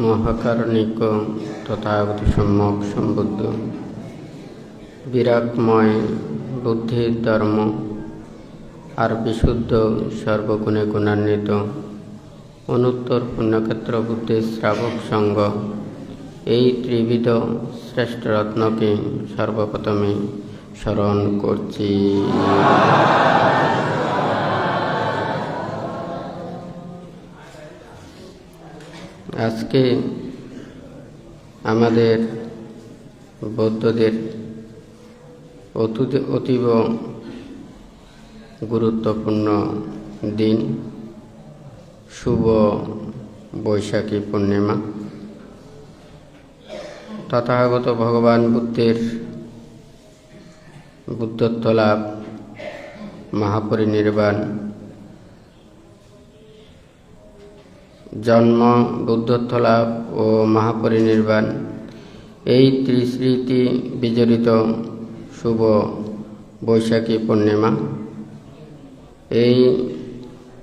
মহাকারণিক তথাগত সম্যক সম্বুদ্ধ বিরাগময় বুদ্ধির ধর্ম আর বিশুদ্ধ সর্বগুণে গুণান্বিত অনুত্তর পুণ্যক্ষেত্র বুদ্ধির শ্রাবক সঙ্গ এই ত্রিবিধ শ্রেষ্ঠ রত্নকে সর্বপ্রথমে স্মরণ করছি। আজকে আমাদের বৌদ্ধদের অতীব গুরুত্বপূর্ণ দিন, শুভ বৈশাখী পূর্ণিমা। তথাগত ভগবান বুদ্ধের বুদ্ধত্ব লাভ, মহাপরিনির্বাণ, জন্ম, বুদ্ধত্ব লাভ ও মহাপরিনির্বাণ এই ত্রিস্মৃতি বিজড়িত শুভ বৈশাখী পূর্ণিমা। এই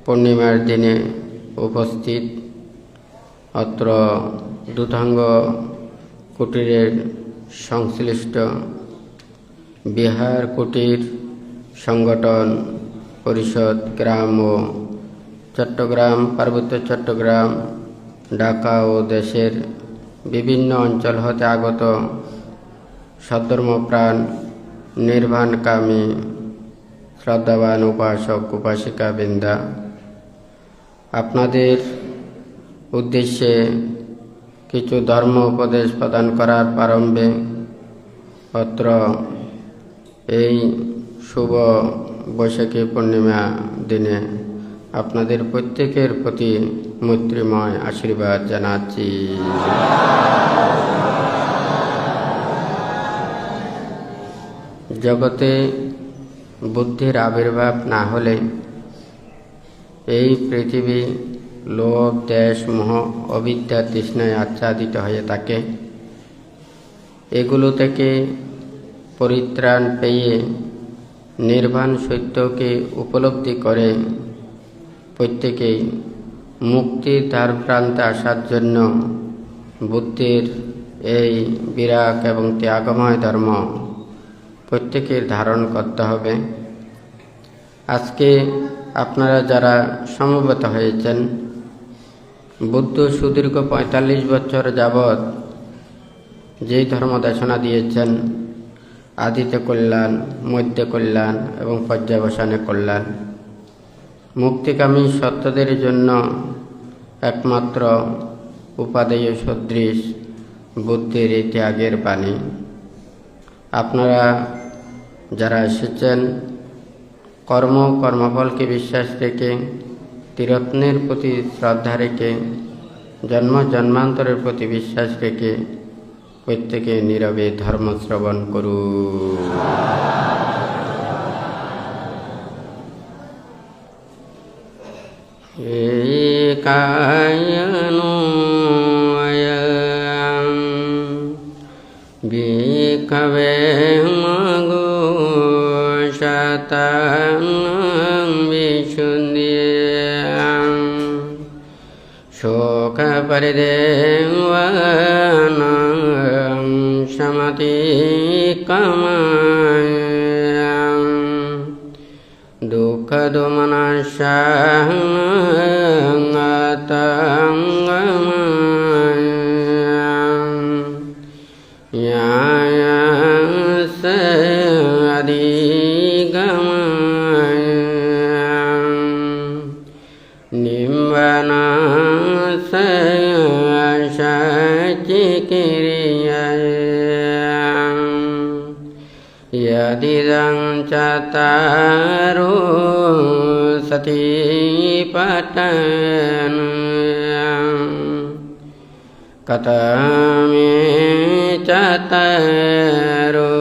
পূর্ণিমার দিনে উপস্থিত অত্র দূতাঙ্গ কুটিরের সংশ্লিষ্ট বিহার কুটির সংগঠন পরিষদ, গ্রাম ও চট্টগ্রাম, পার্বত্য চট্টগ্রাম, ঢাকা ও দেশের বিভিন্ন অঞ্চল হতে আগত সদ্ধর্মপ্রাণ নির্বাণকামী শ্রদ্ধাবান উপাসক উপাসিকা বৃন্দা, আপনাদের উদ্দেশ্যে কিছু ধর্ম উপদেশ প্রদান করার প্রারম্ভে অত্র এই শুভ বৈশাখী পূর্ণিমা দিনে আপনাদের প্রত্যেকের প্রতি মৈত্রীময় আশীর্বাদ জানাচ্ছি। জগতে বুদ্ধির আবির্ভাব না হলে এই পৃথিবী লোভ, দেশ, মোহ, অবিদ্যা, তৃষ্ণায় আচ্ছাদিত হয়ে থাকে। এগুলো থেকে পরিত্রাণ পেয়ে নির্বাণ সত্যকে উপলব্ধি করে প্রত্যেকেই মুক্তির দ্বারপ্রান্তে আসার জন্য বুদ্ধের এই বিরাগ এবং ত্যাগময় ধর্ম প্রত্যেকের ধারণ করতে হবে। আজকে আপনারা যারা সমবেত হয়েছেন, বুদ্ধ সুদীর্ঘ ৪৫ বছর যাবৎ যেই ধর্ম দেশনা দিয়েছেন, আদিতে কল্যাণ, মধ্যে কল্যাণ এবং পর্যাবসানে কল্যাণ, মুক্তিকামী সত্যদের জন্য একমাত্র উপাদেয় সদৃশ বুদ্ধের এই ত্যাগের বাণী। আপনারা যারা এসেছেন কর্মফলকে বিশ্বাস রেখে, ত্রিরত্নের প্রতি শ্রদ্ধা রেখে, জন্মান্তরের প্রতি বিশ্বাস রেখে প্রত্যেকে নীরবে ধর্ম শ্রবণ করুন। কায়নো বিকবে মগো শতাং বিশুদ্ধি শোক পরিদেবানাং সমতি কামায়াং দুঃখ দোমনাশাং यदिदं चतारो सतिपठन् कथमे चतारो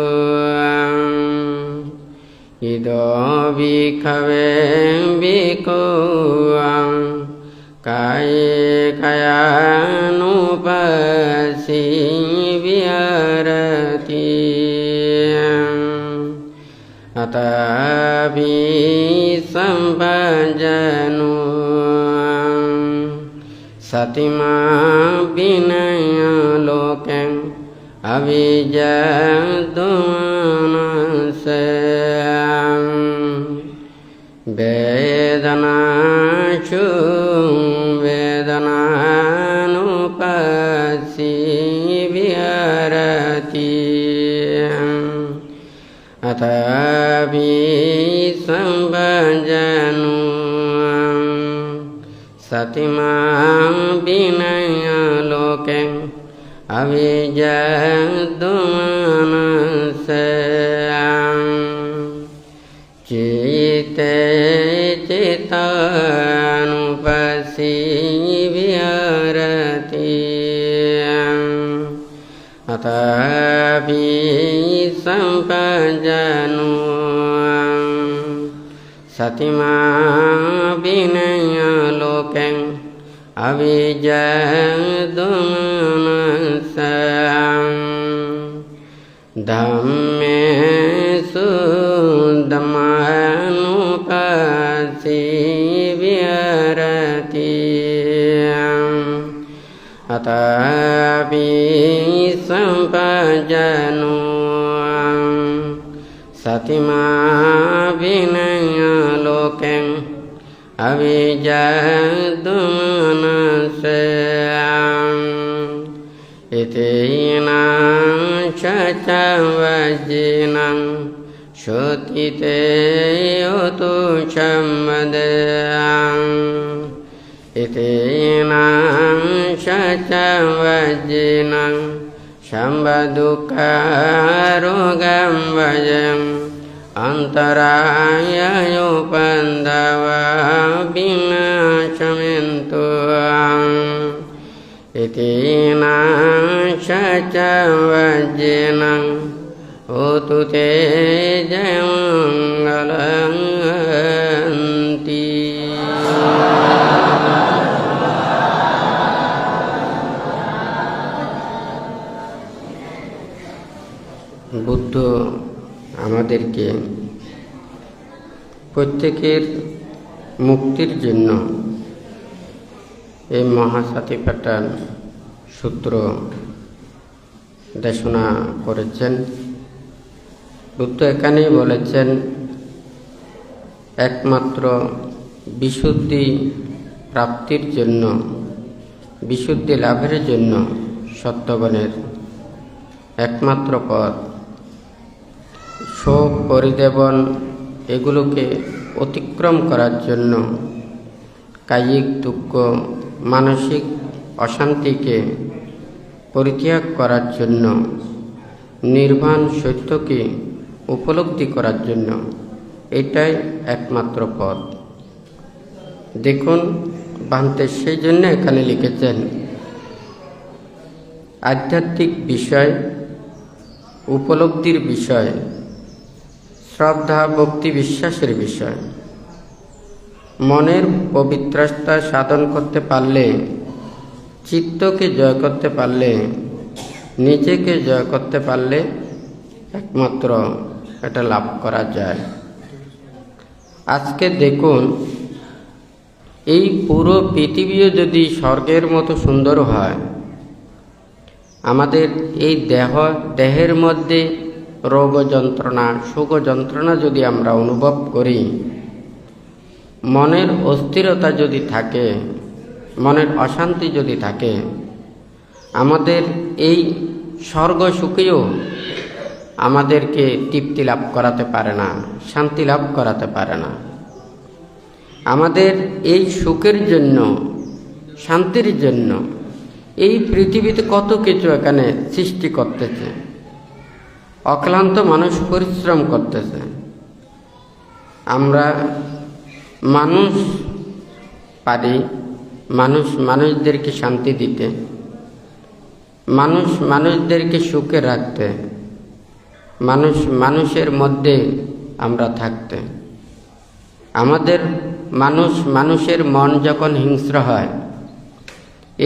इदो भिक्खवे भिक्खु काये कायानुपस्सी विहरति अतभि सम्पजनो सतिमा विनयलोके अविजद्वनसे वेदनाशु वेदनानुपसी विहरति अथापि संभजनु सतिमा विनयलोके अविजद्वनसे चिते चितानुपसी विहरति अथापि संभजनु सतिमा विनयलोके अविजद्वनसे धम्मेषु धम्मानुपसी विहरति अथापि संभजनु सतिमा विनयलोके अविजद्वनसे इतीनां चवज्जिनां श्रुतिते योतु सम्मदं इतीनां चवज्जिनां शम्बदुःखरोगं भजम् अन्तरायोपन्दवा विनाशमेन्तु इतीनां चवज्जिनां होतु ते जयमङ्गलन्ति। বুদ্ধ আমাদেরকে প্রত্যেকের মুক্তির জন্য এই মহাসাতিপাট্টান সূত্র দেশনা করেছেন। বুদ্ধ এখানেই বলেছেন একমাত্র বিশুদ্ধি প্রাপ্তির জন্য, বিশুদ্ধি লাভের জন্য সত্যগণের একমাত্র পথ শোক পরিদেবন এগুলোকে অতিক্রম করার জন্য, কায়িক দুঃখ মানসিক অশান্তিকে পরিত্যাগ করার জন্য, নির্বাণ সত্যকে উপলব্ধি করার জন্য এটাই একমাত্র পথ। দেখুন বান্তে সেই জন্য এখানে লিখেছেন আধ্যাত্মিক বিষয়, উপলব্ধির বিষয়, শ্রদ্ধা ভক্তি বিশ্বাসের বিষয়। মনের পবিত্রতা সাধন করতে পারলে, চিত্তকে জয় করতে পারলে, নিজেকে জয় করতে পারলে একমাত্র এটা লাভ করা যায়। আজকে দেখুন এই পুরো পৃথিবীও যদি স্বর্গের মতো সুন্দর হয়, আমাদের এই দেহের মধ্যে রোগ যন্ত্রণা সুখ যন্ত্রণা যদি আমরা অনুভব করি, মনের অস্থিরতা যদি থাকে, মনের অশান্তি যদি থাকে, আমাদের এই স্বর্গ সুখেও আমাদেরকে তৃপ্তি লাভ করাতে পারে না, শান্তি লাভ করাতে পারে না। আমাদের এই সুখের জন্য, শান্তির জন্য এই পৃথিবীতে কত কিছু এখানে সৃষ্টি করতেছে, অক্লান্ত মানুষ পরিশ্রম করতেছে। আমরা মানুষ পারি মানুষদেরকে শান্তি দিতে, মানুষদেরকে সুখে রাখতে, মানুষের মধ্যে আমরা থাকতে। আমাদের মানুষের মন যখন হিংস্র হয়,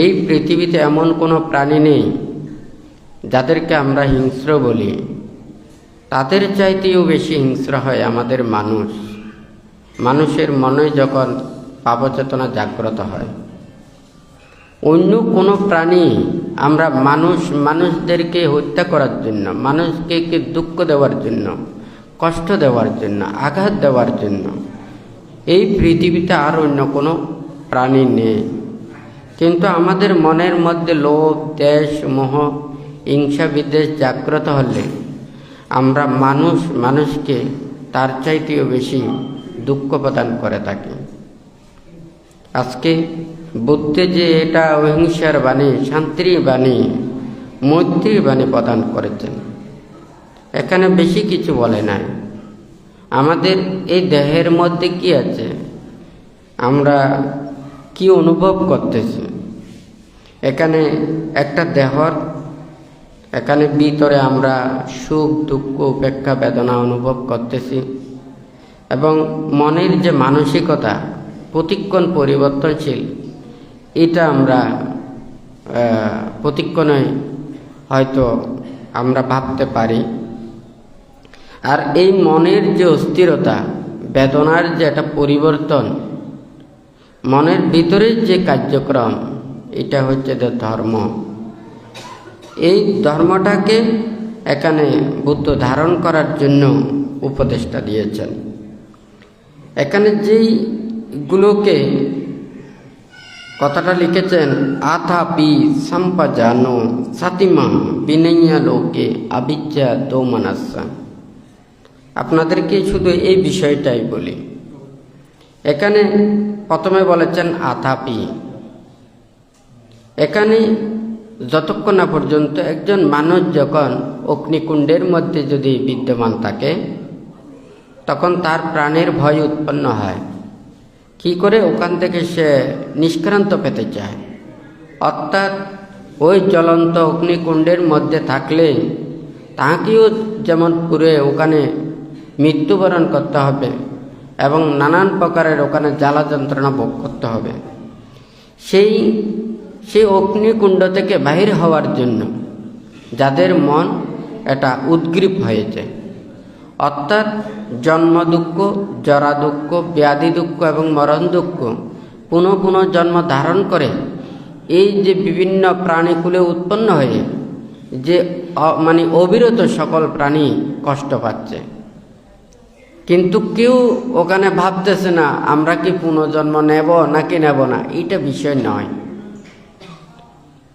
এই পৃথিবীতে এমন কোনো প্রাণী নেই যাদেরকে আমরা হিংস্র বলি, তাদের চাইতেও বেশি হিংস্র হয় আমাদের মানুষের মনে যখন পাপচেতনা জাগ্রত হয়। অন্য কোনো প্রাণী আমরা মানুষদেরকে হত্যা করার জন্য, মানুষকে দুঃখ দেওয়ার জন্য, কষ্ট দেওয়ার জন্য, আঘাত দেওয়ার জন্য এই পৃথিবীতে আর অন্য কোনো প্রাণী নেই। কিন্তু আমাদের মনের মধ্যে লোভ, দেশ, মোহ, হিংসা, বিদ্বেষ জাগ্রত হলে আমরা মানুষকে তার চাইতেও বেশি দুঃখ প্রদান করে থাকি। আজকে বুদ্ধে যে এটা অহিংসার বাণী, শান্তির বাণী, মৈত্রীর বাণী প্রদান করেছেন, এখানে বেশি কিছু বলে নাই। আমাদের এই দেহের মধ্যে কি আছে, আমরা কি অনুভব করতেছি, এখানে একটা দেহর এখানে ভিতরে আমরা সুখ, দুঃখ, উপেক্ষা, বেদনা অনুভব করতেছি এবং মনের যে মানসিকতা প্রতিক্ষণ পরিবর্তনশীল, এটা আমরা প্রতিক্ষণে হয়তো আমরা ভাবতে পারি। আর এই মনের যে অস্থিরতা, বেদনার যে একটা পরিবর্তন, মনের ভিতরের যে কার্যক্রম, এটা হচ্ছে যে ধর্ম। এই ধর্মটাকে এখানে বুদ্ধ ধারণ করার জন্য উপদেশটা দিয়েছেন। এখানে যেইগুলোকে কথাটা লিখেছেন, আথাপি সম্পজানো সাতিমা বিনয়া লোকে আবিজ্ঞা দৌমানাসা। আপনাদেরকে শুধু এই বিষয়টাই বলি। এখানে প্রথমে বলেছেন আথাপি। এখানে যতক্ষণ না পর্যন্ত একজন মানুষ যখন অগ্নিকুণ্ডের মধ্যে যদি বিদ্যমান থাকে, তখন তার প্রাণের ভয় উৎপন্ন হয়। কি করে ওখান থেকে সে নিষ্ক্রান্ত পেতে চায়, অর্থাৎ ওই জ্বলন্ত অগ্নিকুণ্ডের মধ্যে থাকলে তাহাকেও যেমন পুরে ওখানে মৃত্যুবরণ করতে হবে এবং নানান প্রকারের ওখানে জ্বালা যন্ত্রণা ভোগ করতে হবে। সেই অগ্নিকুণ্ড থেকে বাহির হওয়ার জন্য যাদের মন এটা উদ্গ্রীব হয়েছে, অর্থাৎ জন্ম দুঃখ, জরা দুঃখ, ব্যাধি দুঃখ এবং মরণ দুঃখ পুনঃ পুনঃ জন্ম ধারণ করে এই যে বিভিন্ন প্রাণীকুলে উৎপন্ন হয়ে যে মানে অবিরত সকল প্রাণী কষ্ট পাচ্ছে, কিন্তু কেউ ওখানে ভাবতেছে না আমরা কি পুনর্জন্ম নেব নাকি নেব না, এটা বিষয় নয়।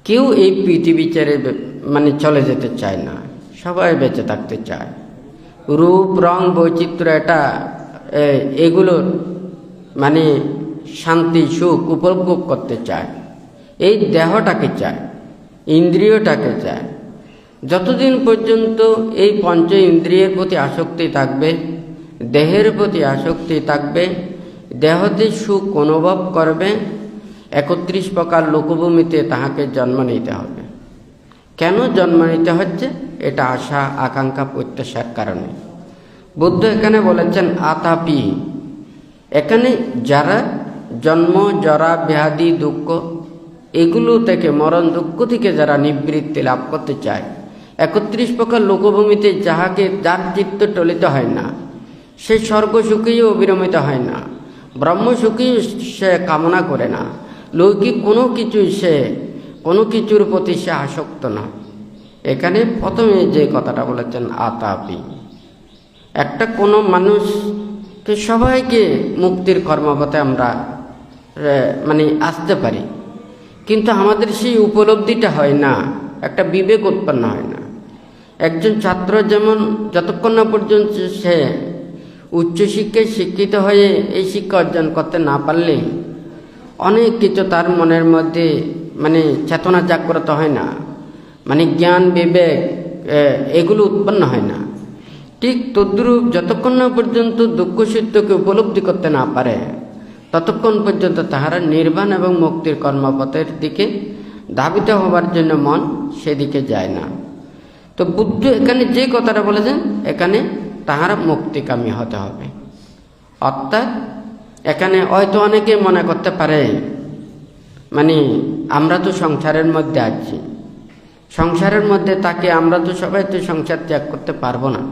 কেউ এই পৃথিবী ছেড়ে মানে চলে যেতে চায় না, সবাই বেঁচে থাকতে চায়। রূপ, রং, বৈচিত্র্য এটা এগুলোর মানে শান্তি, সুখ উপভোগ করতে চায়। এই দেহটাকে চায়, ইন্দ্রিয়টাকে চায়। যতদিন পর্যন্ত এই পঞ্চ ইন্দ্রিয়ের প্রতি আসক্তি থাকবে, দেহের প্রতি আসক্তি থাকবে, দেহতে সুখ অনুভব করবে, 31 প্রকার লোকভূমিতে তাহাকে জন্ম নিতে হবে। কেন জন্ম নিতে হচ্ছে? এটা আশা, আকাঙ্ক্ষা, প্রত্যাশার কারণে। বুদ্ধ এখানে বলেছেন আতাপি। এখানে যারা জন্ম, জরা, ব্যাধি, দুঃখ এগুলো থেকে, মরণ দুঃখ থেকে যারা নিবৃত্তি লাভ করতে চায়, 31 প্রকার লোকভূমিতে যার চিত্ত টলিত হয় না, সে স্বর্গ সুখেও অবিরমিত হয় না, ব্রহ্ম সুখেও সে কামনা করে না, লৌকিক কোনো কিছুর প্রতি সে আসক্ত না। এখানে প্রথমে যে কথাটা বলেছেন আতাপি, একটা কোনো মানুষকে সবাইকে মুক্তির কর্মপথে আমরা মানে আসতে পারি, কিন্তু আমাদের সেই উপলব্ধিটা হয় না, একটা বিবেক উৎপন্ন হয় না। একজন ছাত্র যেমন যতক্ষণ না পর্যন্ত সে উচ্চশিক্ষায় শিক্ষিত হয়ে এই শিক্ষা অর্জন করতে না পারলে অনেক কিছু তার মনের মধ্যে মানে চেতনা জাগ্রত হয় না, মানে জ্ঞান, বিবেক এগুলো উৎপন্ন হয় না। ঠিক তদ্রূপ যতক্ষণ না পর্যন্ত দুঃখ সত্যকে উপলব্ধি করতে না পারে, ততক্ষণ পর্যন্ত তাহারা নির্বাণ এবং মুক্তির কর্মপথের দিকে ধাবিত হবার জন্য মন সেদিকে যায় না। তো বুদ্ধ এখানে যে কথাটা বলেছেন, এখানে তাহারা মুক্তিকামী হতে হবে। অর্থাৎ এখানে হয়তো অনেকে মনে করতে পারে মানে আমরা তো সংসারের মধ্যে আছি, সংসারের মধ্যে তাকে আমরা তো সবাই তো সংসার ত্যাগ করতে পারবো না,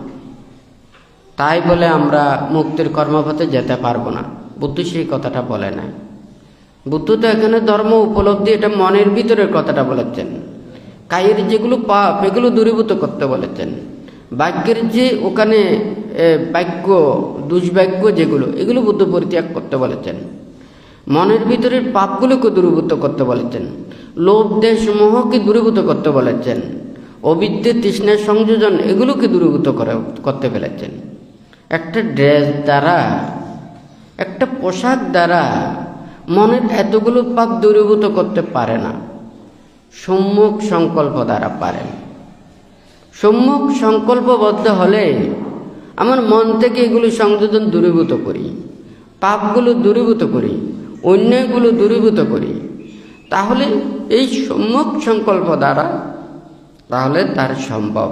তাই বলে আমরা মুক্তির কর্মপথে যেতে পারবো না। বুদ্ধ সেই কথাটা বলে নাই। বুদ্ধ তো এখানে ধর্ম উপলব্ধি, এটা মনের ভিতরের কথাটা বলেছেন। কায়ের যেগুলো পাপ এগুলো দূরীভূত করতে বলেছেন। বাক্যের যে ওখানে বাক্য দুষ্বাক্য যেগুলো, এগুলো বুদ্ধ পরিত্যাগ করতে বলেছেন। মনের ভিতরের পাপগুলোকে দূরীভূত করতে বলেছেন। লোভ দেশ মোহকে দূরীভূত করতে বলেছেন। অবিদ্যে তৃষ্ণার সংযোজন এগুলোকে দূরীভূত করতে ফেলেছেন। একটা ড্রেস দ্বারা, একটা পোশাক দ্বারা মনের এতগুলো পাপ দূরীভূত করতে পারে না। সম্যক সংকল্প দ্বারা পারেন। সম্যক সংকল্পবদ্ধ হলে আমার মন থেকে এগুলো সংযোজন দূরীভূত করি, পাপগুলো দূরীভূত করি, অন্যায়গুলো দূরীভূত করি, তাহলে এই সম্যক সংকল্প দ্বারা তাহলে তার সম্ভব।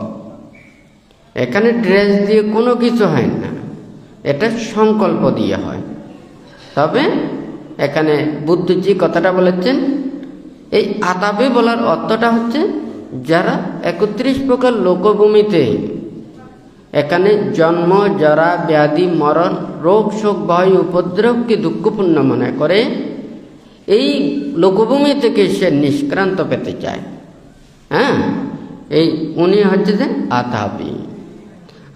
এখানে ড্রেস দিয়ে কোনো কিছু হয় না, এটা সংকল্প দিয়ে হয়। তবে এখানে বুদ্ধ যে কথাটা বলেছেন, এই আতাপে বলার অর্থটা হচ্ছে যারা 31 প্রকার লোকভূমিতে এখানে জন্ম, জরা, ব্যাধি, মরণ, রোগ, শোক, ভয়, উপদ্রবকে দুঃখপূর্ণ মনে করে এই লোকভূমি থেকে সে নিষ্ক্রান্ত পেতে চায়। হ্যাঁ, এই উনি হচ্ছে যে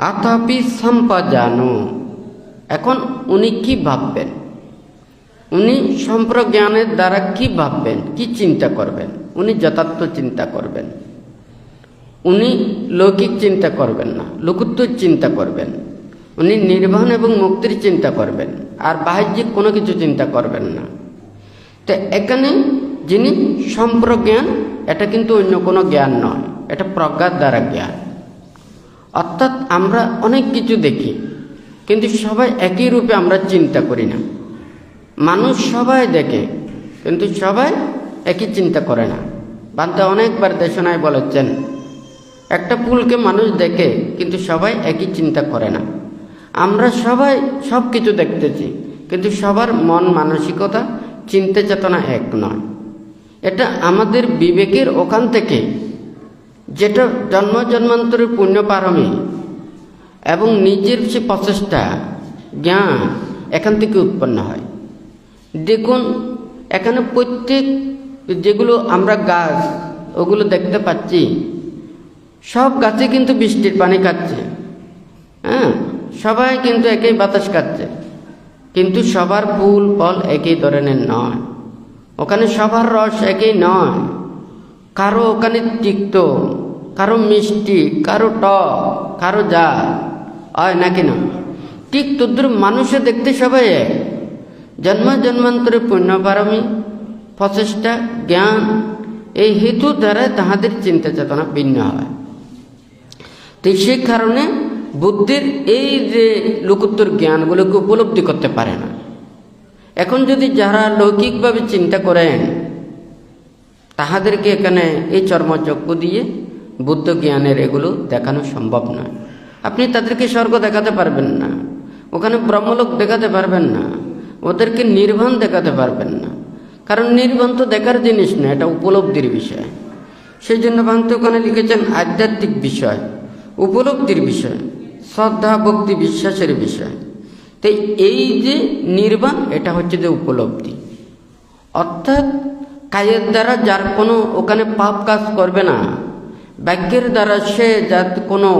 আতাপি সম্পজানো। এখন উনি কি ভাববেন? উনি সম্প্রজ্ঞানের দ্বারা কি ভাববেন, কি চিন্তা করবেন? উনি যথার্থ চিন্তা করবেন। উনি লৌকিক চিন্তা করবেন না, লোকোত্তর চিন্তা করবেন। উনি নির্বাণ এবং মুক্তির চিন্তা করবেন, আর বাহ্যিক কোনো কিছু চিন্তা করবেন না। তো এখানে যিনি সম্প্রজ্ঞান, এটা কিন্তু অন্য কোনো জ্ঞান নয়, এটা প্রজ্ঞার দ্বারা জ্ঞান। অর্থাৎ আমরা অনেক কিছু দেখি, কিন্তু সবাই একই রূপে আমরা চিন্তা করি না। মানুষ সবাই দেখে, কিন্তু সবাই একই চিন্তা করে না। বান্তা অনেকবার দেশনায় বলেছেন, একটা ফুলকে মানুষ দেখে, কিন্তু সবাই একই চিন্তা করে না। আমরা সবাই সব কিছু দেখতেছি, কিন্তু সবার মন মানসিকতা চিন্তা চেতনা এক নয়। এটা আমাদের বিবেকের ওখান থেকে, যেটা জন্ম জন্মান্তরের পুণ্য পারমী এবং নিজের সে প্রচেষ্টা জ্ঞান এখান থেকে উৎপন্ন হয়। দেখুন এখানে প্রত্যেক যেগুলো আমরা গাছ ওগুলো দেখতে পাচ্ছি, সব গাছে কিন্তু বৃষ্টির পানি খাচ্ছে। হ্যাঁ, সবাই কিন্তু একই বাতাস খাচ্ছে, কিন্তু সবার ফুল ফল একই ধরনের নয়। ওখানে সবার রস একই নয়। কারো ওখানে তিক্ত, কারো মিষ্টি, কারো টক, কারো যা হয় নাকি না। ঠিক তদ্রুপ মানুষে দেখতে সবাই এক। জন্ম জন্মান্তরে পুণ্য পারমী প্রচেষ্টা জ্ঞান এই হেতু দ্বারা তাহাদের চিন্তা চেতনা ভিন্ন হয়। তো সেই কারণে বুদ্ধির এই যে লোকোত্তর জ্ঞানগুলোকে উপলব্ধি করতে পারে না। এখন যদি যারা লৌকিকভাবে চিন্তা করেন, তাহাদেরকে এখানে এই চর্মচক্ষু দিয়ে বুদ্ধ জ্ঞানের এগুলো দেখানো সম্ভব নয়। আপনি তাদেরকে স্বর্গ দেখাতে পারবেন না, ওখানে ব্রহ্মলোক দেখাতে পারবেন না, ওদেরকে নির্বাণ দেখাতে পারবেন না। কারণ নির্বাণ তো দেখার জিনিস না, এটা উপলব্ধির বিষয়। সেই জন্য ভান্ত ওখানে লিখেছেন আধ্যাত্মিক বিষয়, উপলব্ধির বিষয়, শ্রদ্ধা ভক্তি বিশ্বাসের বিষয়। তাই এই যে নির্বাণ, এটা হচ্ছে যে উপলব্ধি। অর্থাৎ কায়ের দ্বারা যার কোনো ওখানে পাপ কাজ করবে না, বাক্যের দ্বারা সে যার কোনো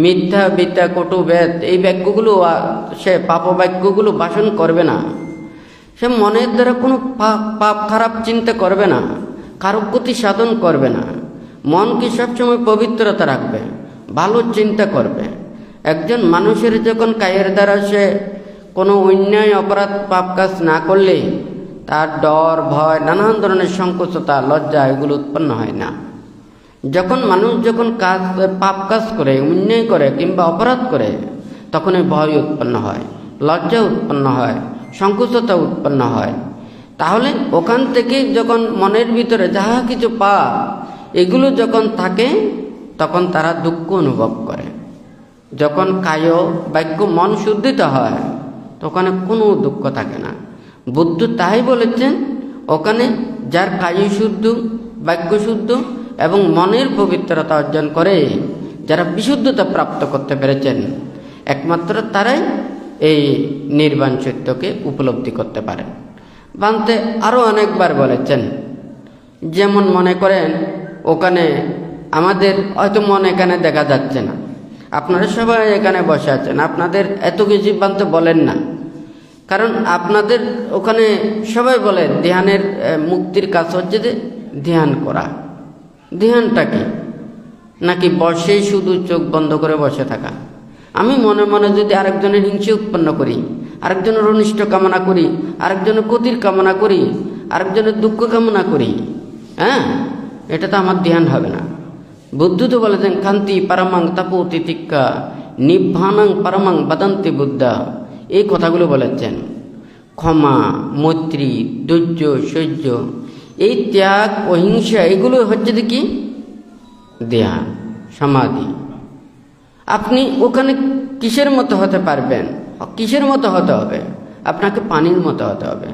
মিথ্যা বিদ্যা কটু বেদ এই বাক্যগুলো সে পাপ বাক্যগুলো ভাষণ করবে না। সে মনের দ্বারা কোনো পাপ খারাপ চিন্তা করবে না, কারো ক্ষতি সাধন করবে না। মনকে সবসময় পবিত্রতা রাখবে, ভালো চিন্তা করবে। একজন মানুষের যখন কায়ের দ্বারা সে কোনো অন্যায় অপরাধ পাপ কাজ না করলে তার ডর ভয় নানান ধরনের সংকোচতা লজ্জা এগুলো উৎপন্ন হয় না। যখন মানুষ যখন পাপ কাজ করে, অন্যায় করে কিংবা অপরাধ করে, তখন এই ভয় উৎপন্ন হয়, লজ্জা উৎপন্ন হয়, সংকোচতা উৎপন্ন হয়। তাহলে ওখান থেকে যখন মনের ভিতরে যাহা কিছু পাপ এগুলো যখন থাকে, তখন তারা দুঃখ অনুভব করে। যখন কায় বাক্য মন শুদ্ধিত হয়, তখন কোনো দুঃখ থাকে না। বুদ্ধ তাই বলেছেন, ওখানে যার কায় শুদ্ধ, বাক্য শুদ্ধ এবং মনের পবিত্রতা অর্জন করে, যারা বিশুদ্ধতা প্রাপ্ত করতে পেরেছেন, একমাত্র তারাই এই নির্বাণ সত্যকে উপলব্ধি করতে পারেন। বানতে আরও অনেকবার বলেছেন। যেমন মনে করেন ওখানে আমাদের হয়তো মন এখানে দেখা যাচ্ছে না, আপনারা সবাই এখানে বসে আছেন, আপনাদের এত কিছু বানতে বলেন না, কারণ আপনাদের ওখানে সবাই বলে ধ্যানের মুক্তির কাজ হচ্ছে যে ধ্যান করা। ধ্যানটা কি? নাকি বসেই শুধু চোখ বন্ধ করে বসে থাকা? আমি মনে মনে যদি আরেকজনের হিংসা উৎপন্ন করি, আরেকজনের অনিষ্ট কামনা করি, আরেকজনের ক্ষতির কামনা করি, আরেকজনের দুঃখ কামনা করি, হ্যাঁ, এটা তো আমার ধ্যান হবে না। বুদ্ধ তো বলেছেন কান্তি পারমাং তাপো তিতিক্ষা নিভানাং পারমাং বাদান্তি বুদ্ধা, এই কথাগুলো বলেছেন। ক্ষমা, মৈত্রী, ধৈর্য, সহ্য, এই ত্যাগ, অহিংসা, এগুলো হচ্ছে যে কি ধ্যান, সমাধি। আপনি ওখানে কিসের মতো হতে পারবেন? কিসের মতো হতে হবে? আপনাকে পানির মতো হতে হবে,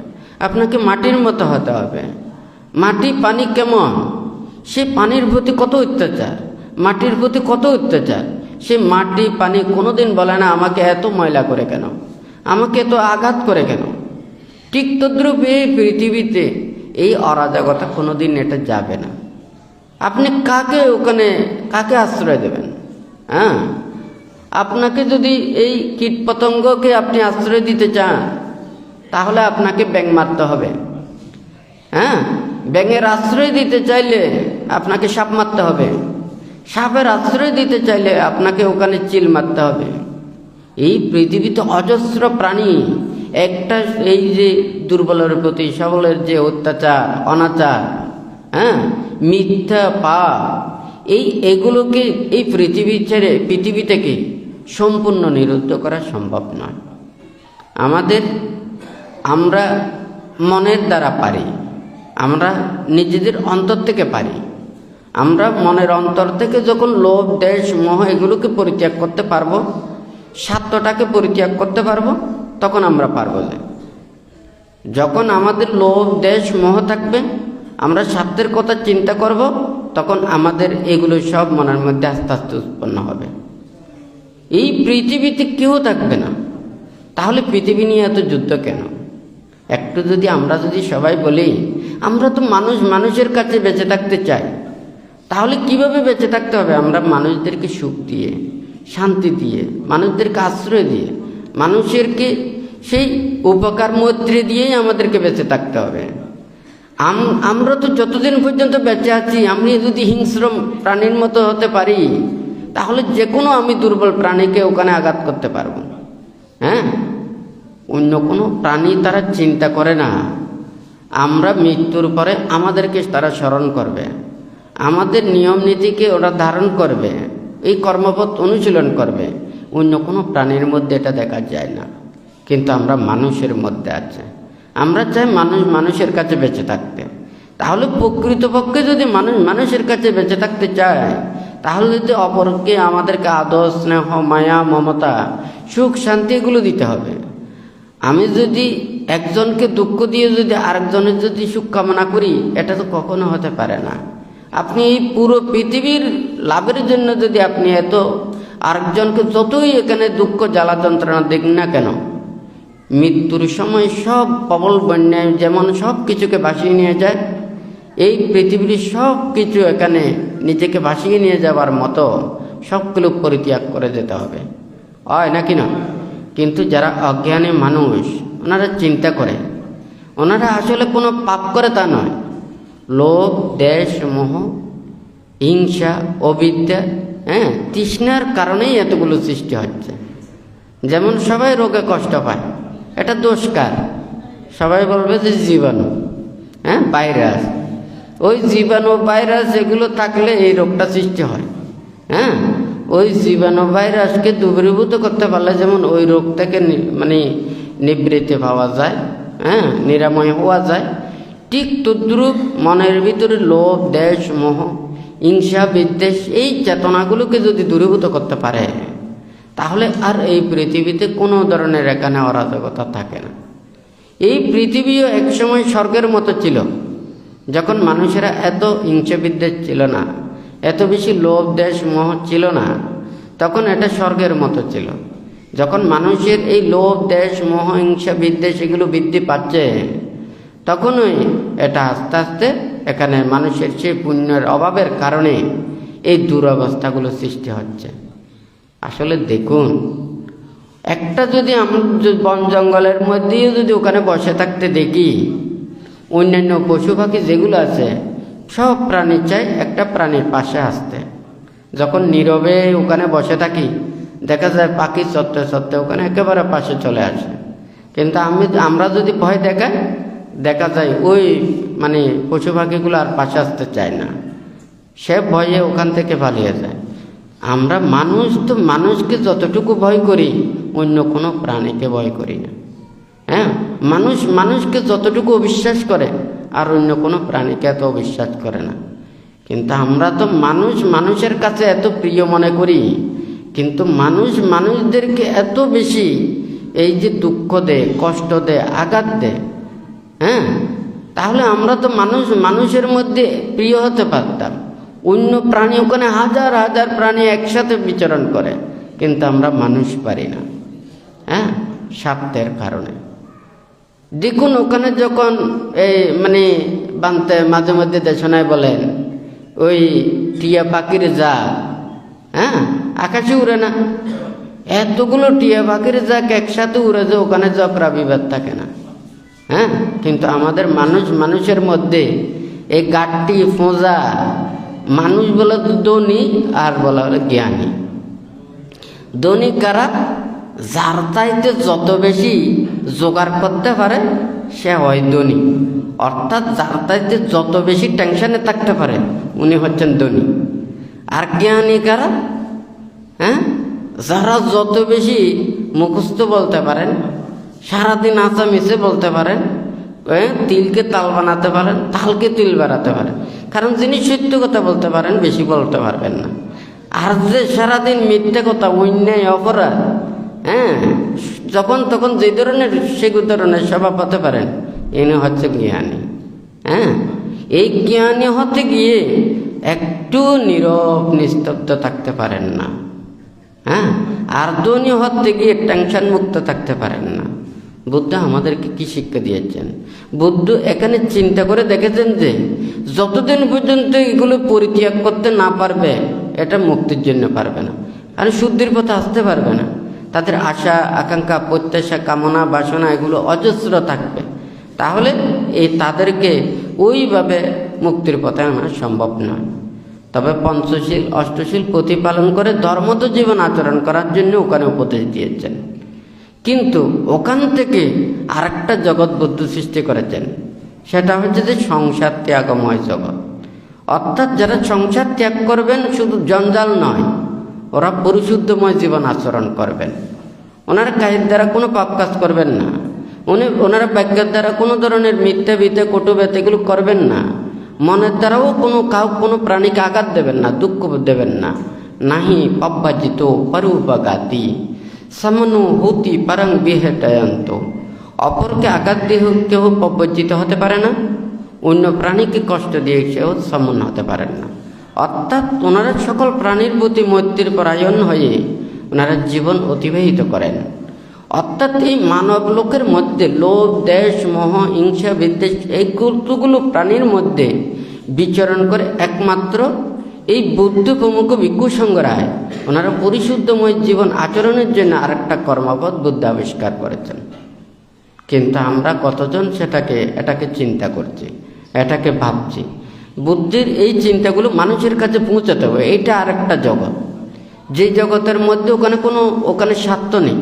আপনাকে মাটির মতো হতে হবে। মাটি পানি কেমন? সে পানির প্রতি কত অত্যাচার, মাটির প্রতি কত অত্যাচার। সে মাটি পানি কোনোদিন বলে না আমাকে এত ময়লা করে কেন, আমাকে এত আঘাত করে কেন। ঠিক তদ্রূপ এই পৃথিবীতে এই অরাজকতা কোনোদিন এটা যাবে না। আপনি কাকে ওখানে কাকে আশ্রয় দেবেন? হ্যাঁ, আপনাকে যদি এই কীট পতঙ্গকে আপনি আশ্রয় দিতে চান, তাহলে আপনাকে ব্যাঙ মারতে হবে। হ্যাঁ, ব্যাঙের আশ্রয় দিতে চাইলে আপনাকে সাপ মারতে হবে, সাপের আশ্রয় দিতে চাইলে আপনাকে ওখানে চিল মারতে হবে। এই পৃথিবীতে অজস্র প্রাণী, একটা এই যে দুর্বলের প্রতি সবলের যে অত্যাচার, অনাচার, হ্যাঁ, মিথ্যা, পাপ, এগুলোকে এই পৃথিবী থেকে সম্পূর্ণ নিরুদ্ধ করা সম্ভব নয়। আমরা মনের দ্বারা পারি, আমরা নিজেদের অন্তর থেকে পারি। আমরা মনের অন্তর থেকে যখন লোভ, দেশ, মোহ এগুলোকে পরিত্যাগ করতে পারবো, স্বার্থটাকে পরিত্যাগ করতে পারবো, তখন আমরা পারবো। যখন আমাদের লোভ, দেশ, মোহ থাকবে, আমরা স্বার্থের কথা চিন্তা করব, তখন আমাদের এগুলো সব মনের মধ্যে আস্তে আস্তে উৎপন্ন হবে। এই পৃথিবীতে কেউ থাকবে না, তাহলে পৃথিবী নিয়ে এত যুদ্ধ কেন? একটু যদি আমরা সবাই বলি আমরা তো মানুষের কাছে বেঁচে থাকতে চাই, তাহলে কিভাবে বেঁচে থাকতে হবে? আমরা মানুষদেরকে সুখ দিয়ে, শান্তি দিয়ে, মানুষদেরকে আশ্রয় দিয়ে, মানুষেরকে সেই উপকার মৈত্রী দিয়েই আমাদেরকে বেঁচে থাকতে হবে। আমরা তো যতদিন পর্যন্ত বেঁচে আছি, আমি যদি হিংস্র প্রাণীর মতো হতে পারি, তাহলে যে কোনো আমি দুর্বল প্রাণীকে ওখানে আঘাত করতে পারবো। হ্যাঁ, অন্য কোনো প্রাণী তারা চিন্তা করে না। আমরা মৃত্যুর পরে আমাদেরকে তারা স্মরণ করবে, আমাদের নিয়ম নীতিকে ওরা ধারণ করবে, এই কর্মপথ অনুশীলন করবে। অন্য কোনো প্রাণীর মধ্যে এটা দেখা যায় না, কিন্তু আমরা মানুষের মধ্যে আছে। আমরা চাই মানুষের কাছে বেঁচে থাকতে। তাহলে প্রকৃতপক্ষে যদি মানুষের কাছে বেঁচে থাকতে চায়, তাহলে যদি অপরকে আমাদেরকে আদর, স্নেহ, মায়া, মমতা, সুখ, শান্তি এগুলো দিতে হবে। আমি যদি একজনকে দুঃখ দিয়ে যদি আরেকজনের যদি সুখ কামনা করি, এটা তো কখনো হতে পারে না। আপনি এই পুরো পৃথিবীর লাভের জন্য যদি আপনি এত আরেকজনকে যতই এখানে দুঃখ, জ্বালা, যন্ত্রণা দেখ না কেন, মৃত্যুর সময় সব প্রবল বন্যায় যেমন সব কিছুকে ভাসিয়ে নিয়ে যায়, এই পৃথিবীর সব কিছু এখানে নিজেকে ভাসিয়ে নিয়ে যাওয়ার মতো সবগুলো পরিত্যাগ করে যেতে হবে, হয় নাকি না? কিন্তু যারা অজ্ঞানী মানুষ, ওনারা চিন্তা করে, ওনারা আসলে কোনো পাপ করে তা নয়। লোভ, দেশ, মোহ, হিংসা, অবিদ্যা, হ্যাঁ, তৃষ্ণার কারণেই এতগুলো সৃষ্টি হচ্ছে। যেমন সবাই রোগে কষ্ট পায়, এটা দোষ কার? সবাই বলবে যে জীবাণু, হ্যাঁ, ভাইরাস। ওই জীবাণু, ভাইরাস এগুলো থাকলে এই রোগটা সৃষ্টি হয়। হ্যাঁ, ওই জীবাণু, ভাইরাসকে দূরীভূত করতে পারলে যেমন ওই রোগ থেকে নিবৃত্তি পাওয়া যায়, হ্যাঁ, নিরাময় হওয়া যায়, ঠিক তদ্রূপ মনের ভিতরে লোভ, দেশ, মোহ, হিংসা, বিদ্বেষ এই চেতনাগুলোকে যদি দূরীভূত করতে পারে, তাহলে আর এই পৃথিবীতে কোনো ধরনের এখানে অরাজকতা থাকে না। এই পৃথিবীও একসময় স্বর্গের মতো ছিল, যখন মানুষেরা এত হিংসা, বিদ্বেষ ছিল না, এত বেশি লোভ, দেশ, মোহ ছিল না, তখন এটা স্বর্গের মতো ছিল। যখন মানুষের এই লোভ, দেশ, মোহ, হিংসা, বিদ্বেষ এগুলো বৃদ্ধি পাচ্ছে, তখনই এটা আস্তে আস্তে এখানে মানুষের সেই পুণ্যের অভাবের কারণে এই দুরবস্থাগুলো সৃষ্টি হচ্ছে। আসলে দেখুন, একটা যদি আমরা বন জঙ্গলের মধ্যেও যদি ওখানে বসে থাকতে দেখি, অন্যান্য পশু পাখি যেগুলো আছে সব প্রাণী চাই একটা প্রাণীর পাশে আসতে। যখন নীরবে ওখানে বসে থাকি দেখা যায় পাখি সত্ত্বে সত্ত্বে ওখানে একেবারে পাশে চলে আসে। কিন্তু আমরা যদি ভয় দেখাই দেখা যায় ওই মানে পশু পাখিগুলো আর পাশে আসতে চায় না, সে ভয়ে ওখান থেকে পালিয়ে যায়। আমরা মানুষ তো মানুষকে যতটুকু ভয় করি অন্য কোনো প্রাণীকে ভয় করি না। হ্যাঁ, মানুষকে যতটুকু অবিশ্বাস করে আর অন্য কোনো প্রাণীকে এত অবিশ্বাস করে না। কিন্তু আমরা তো মানুষের কাছে এত প্রিয় মনে করি, কিন্তু মানুষদেরকে এত বেশি এই যে দুঃখ দেয়, কষ্ট দেয়, আঘাত দেয়। হ্যাঁ, তাহলে আমরা তো মানুষের মধ্যে প্রিয় হতে পারতাম। অন্য প্রাণী ওখানে হাজার হাজার প্রাণী একসাথে বিচরণ করে, কিন্তু আমরা মানুষ পারি না। হ্যাঁ, স্বার্থের কারণে। দেখুন ওখানে যখন এই মানে বানতে মাঝে মধ্যে দেশনায় বলেন ওই টিয়া পাখির জাক, হ্যাঁ, আকাশে উড়ে না, এতগুলো টিয়া পাখির জাক একসাথে উড়ে যে ওখানে ঝগড়া বিবাদ থাকে না। হ্যাঁ, কিন্তু আমাদের মানুষের মধ্যে এই গাঠটি ফোঁজা, মানুষ বলে তো ধনী আর বলা হলো জ্ঞানী। ধনী কারা? যার চাইতে যত বেশি জোগাড় করতে পারে সে হয় ধনী, অর্থাৎ যার চাইতে যত বেশি টেনশনে থাকতে পারে উনি হচ্ছেন ধনী। আর জ্ঞানী কারা? হ্যাঁ, যারা যত বেশি মুখস্থ বলতে পারেন, সারাদিন আচামিচে বলতে পারেন, তিলকে তাল বানাতে পারেন, তালকে তিল বানাতে পারেন। কারণ যিনি সত্য কথা বলতে পারেন বেশি বলতে পারবেন না। আর যে সারাদিন মিথ্যে কথা, অন্যায়, অপরাধ, হ্যাঁ, যখন তখন যে ধরনের সেগুলো ধরনের স্বভাব হতে পারেন, ইনি হচ্ছে জ্ঞানী। হ্যাঁ, এই জ্ঞানী হতে গিয়ে একটু নীরব নিস্তব্ধ থাকতে পারেন না। হ্যাঁ, আর ধনী হতে গিয়ে টেনশন মুক্ত থাকতে পারেন না। বুদ্ধ আমাদেরকে কি শিক্ষা দিয়েছেন? বুদ্ধ এখানে চিন্তা করে দেখেছেন যে যতদিন পর্যন্ত এগুলো পরিত্যাগ করতে না পারবে এটা মুক্তির জন্য পারবে না, আর শুদ্ধির পথে আসতে পারবে না। তাদের আশা, আকাঙ্ক্ষা, প্রত্যাশা, কামনা, বাসনা এগুলো অজস্র থাকবে। তাহলে তাদেরকে ওইভাবে মুক্তির পথে আনা সম্ভব নয়। তবে পঞ্চশীল, অষ্টশীল প্রতিপালন করে ধর্মত জীবন আচরণ করার জন্য ওখানে উপদেশ দিয়েছেন। কিন্তু ওখান থেকে আরেকটা জগৎ বুদ্ধ সৃষ্টি করেছেন, সেটা হচ্ছে যে সংসার ত্যাগময় জগৎ। অর্থাৎ যারা সংসার ত্যাগ করবেন শুধু জঞ্জাল নয়, ওরা পরিশুদ্ধময় জীবন আচরণ করবেন। ওনারা কাজের দ্বারা কোনো পাপ কাজ করবেন না, ওনারা বাক্যের দ্বারা কোনো ধরনের মিথ্যা বিতে কটুবেত এগুলো করবেন না। মনের দ্বারাও কোনো প্রাণীকে আঘাত দেবেন না, দুঃখ দেবেন না। নাহি পব্বাজিত পরুপগাতি সমনু হুতি পারং বিহেটয়ন্ত। অপরকে আঘাত দিয়ে কেউ পব্বজিত হতে পারে না, অন্য প্রাণীকে কষ্ট দিয়ে সেও সমন হতে পারেন না। অর্থাৎ ওনারা সকল প্রাণীর প্রতি মৈত্রীর পরায়ণ হয়ে ওনারা জীবন অতিবাহিত করেন। অর্থাৎ এই মানব লোকের মধ্যে লোভ, দেশ, মোহ, হিংসা, বিদ্বেষ এই কতগুলো প্রাণীর মধ্যে বিচরণ করে একমাত্র এই বুদ্ধ প্রমুখ ভিক্ষু সংঘরায় ওনারা পরিশুদ্ধময় জীবন আচরণের জন্য আরেকটা কর্মপথ বুদ্ধ আবিষ্কার করেছেন। কিন্তু আমরা কতজন এটাকে চিন্তা করছি, এটাকে ভাবছি। বুদ্ধির এই চিন্তাগুলো মানুষের কাছে পৌঁছাতে হবে। এইটা আরেকটা জগৎ, যে জগতের মধ্যে ওখানে স্বার্থ নেই।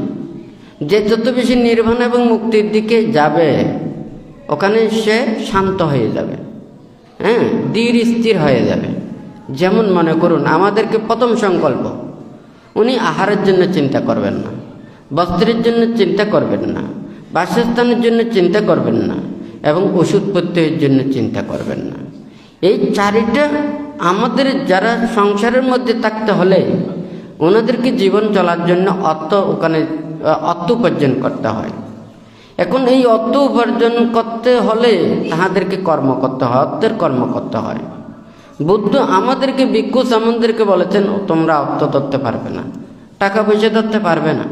যে যত বেশি নির্বাণ এবং মুক্তির দিকে যাবে ওখানে সে শান্ত হয়ে যাবে, হ্যাঁ, ধীর স্থির হয়ে যাবে। যেমন মনে করুন আমাদেরকে প্রথম সংকল্প, উনি আহারের জন্য চিন্তা করবেন না, বস্ত্রের জন্য চিন্তা করবেন না, বাসস্থানের জন্য চিন্তা করবেন না, এবং ওষুধ প্রত্যয়ের জন্য চিন্তা করবেন না। এই চারিটা আমাদের যারা সংসারের মধ্যে থাকতে হলে ওনাদেরকে জীবন চলার জন্য অর্থ উপার্জন করতে হয়। এখন এই অর্থ উপার্জন করতে হলে তাহাদেরকে কর্ম করতে হয়, অর্থের কর্ম করতে হয়। বুদ্ধ আমাদেরকে, ভিক্ষু আমাদেরকে বলেছেন তোমরা অর্থ ধরতে পারবে না, টাকা পয়সা ধরতে পারবে না।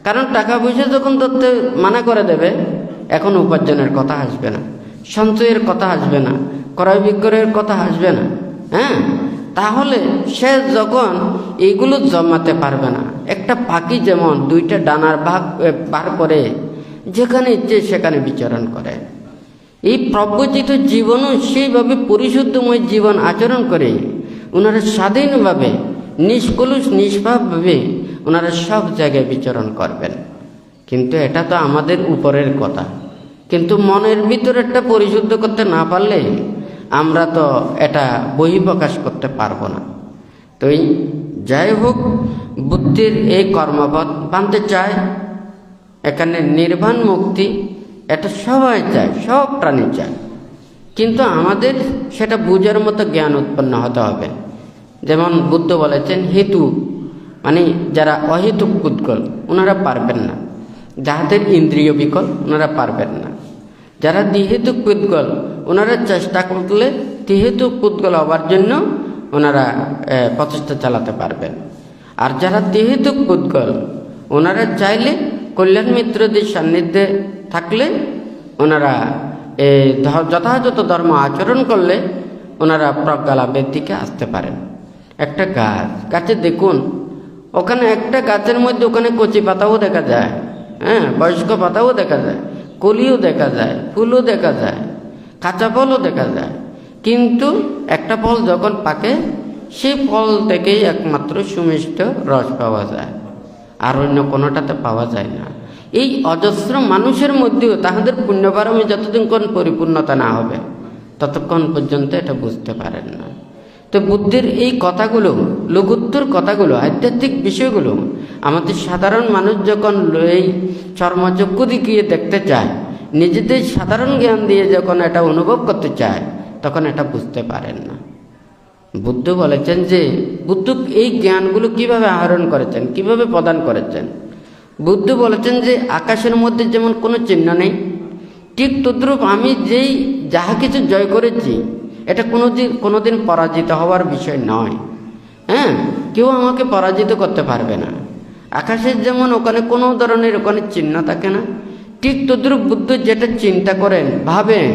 কারণ টাকা পয়সা যখন ধরতে মানা করে দেবে এখন উপার্জনের কথা আসবে না। সঞ্চয়ের কথা আসবে না, ক্রয় বিক্রয়ের কথা আসবে না। হ্যাঁ, তাহলে সে যখন এইগুলো জমাতে পারবে না, একটা পাখি যেমন দুইটা ডানার বার করে যেখানে ইচ্ছে সেখানে বিচরণ করে, এই প্রজ্ঞচিত জীবনও সেইভাবে পরিশুদ্ধময় জীবন আচরণ করে ওনারা স্বাধীনভাবে নিষ্কলুষ নিষ্পাপভাবে ওনারা সব জায়গায় বিচরণ করবেন। কিন্তু এটা তো আমাদের উপরের কথা, কিন্তু মনের ভিতরেরটা পরিশুদ্ধ করতে না পারলে আমরা তো এটা বহিঃপ্রকাশ করতে পারবো না। তো যাই হোক, বুদ্ধির এই কর্মপথ বানতে চায়, এখানে নির্বাণ মুক্তি এটা সবাই চায়, সব প্রাণী চায়, কিন্তু আমাদের সেটা বুঝার মতো জ্ঞান উৎপন্ন হতে হবে। যেমন বুদ্ধ বলেছেন হেতু মানে যারা অহেতুক পুদ্গল ওনারা পারবেন না, যাহাদের ইন্দ্রিয় বিকল ওনারা পারবেন না, যারা দ্বিহেতুক পুদ্গল ওনারা চেষ্টা করলে দ্বিহেতুক পুদ্গল হবার জন্য ওনারা প্রচেষ্টা চালাতে পারবেন। আর যারা দ্বিহেতুক পুদ্গল ওনারা চাইলে কল্যাণ মিত্রদের সান্নিধ্যে থাকলে ওনারা যথাযথ ধর্ম আচরণ করলে ওনারা প্রজ্ঞা লাভের দিকে আসতে পারেন। একটা গাছে দেখুন, ওখানে একটা গাছের মধ্যে ওখানে কচি পাতাও দেখা যায়, হ্যাঁ, বয়স্ক পাতাও দেখা যায়, কলিও দেখা যায়, ফুলও দেখা যায়, কাঁচা ফলও দেখা যায়, কিন্তু একটা ফল যখন পাকে সেই ফল থেকেই একমাত্র সুমিষ্ট রস পাওয়া যায়, আর অন্য কোনোটাতে পাওয়া যায় না। এই অজস্র মানুষের মধ্যেও তাহাদের পুণ্যপারমী যতদিন কোন পরিপূর্ণতা না হবে ততক্ষণ পর্যন্ত এটা বুঝতে পারেন না। তো বুদ্ধির এই কথাগুলো, লঘুত্তর কথাগুলো, আধ্যাত্মিক বিষয়গুলো আমাদের সাধারণ মানুষ যখন এই চর্মচক্ষু দিকে দেখতে চায়, নিজেদের সাধারণ জ্ঞান দিয়ে যখন এটা অনুভব করতে চায় তখন এটা বুঝতে পারেন না। বুদ্ধ বলেছেন যে বুদ্ধ এই জ্ঞানগুলো কিভাবে আহরণ করেছেন, কিভাবে প্রদান করেছেন। বুদ্ধ বলেছেন যে আকাশের মধ্যে যেমন কোনো চিহ্ন নেই, ঠিক তদ্রূপ আমি যেই যাহা কিছু জয় করেছি এটা কোনোদিন পরাজিত হওয়ার বিষয় নয়। হ্যাঁ, কেউ আমাকে পরাজিত করতে পারবে না। আকাশের যেমন ওখানে কোনো ধরনের ওখানে চিহ্ন থাকে না, ঠিক তদ্রূপ বুদ্ধ যেটা চিন্তা করেন, ভাবেন,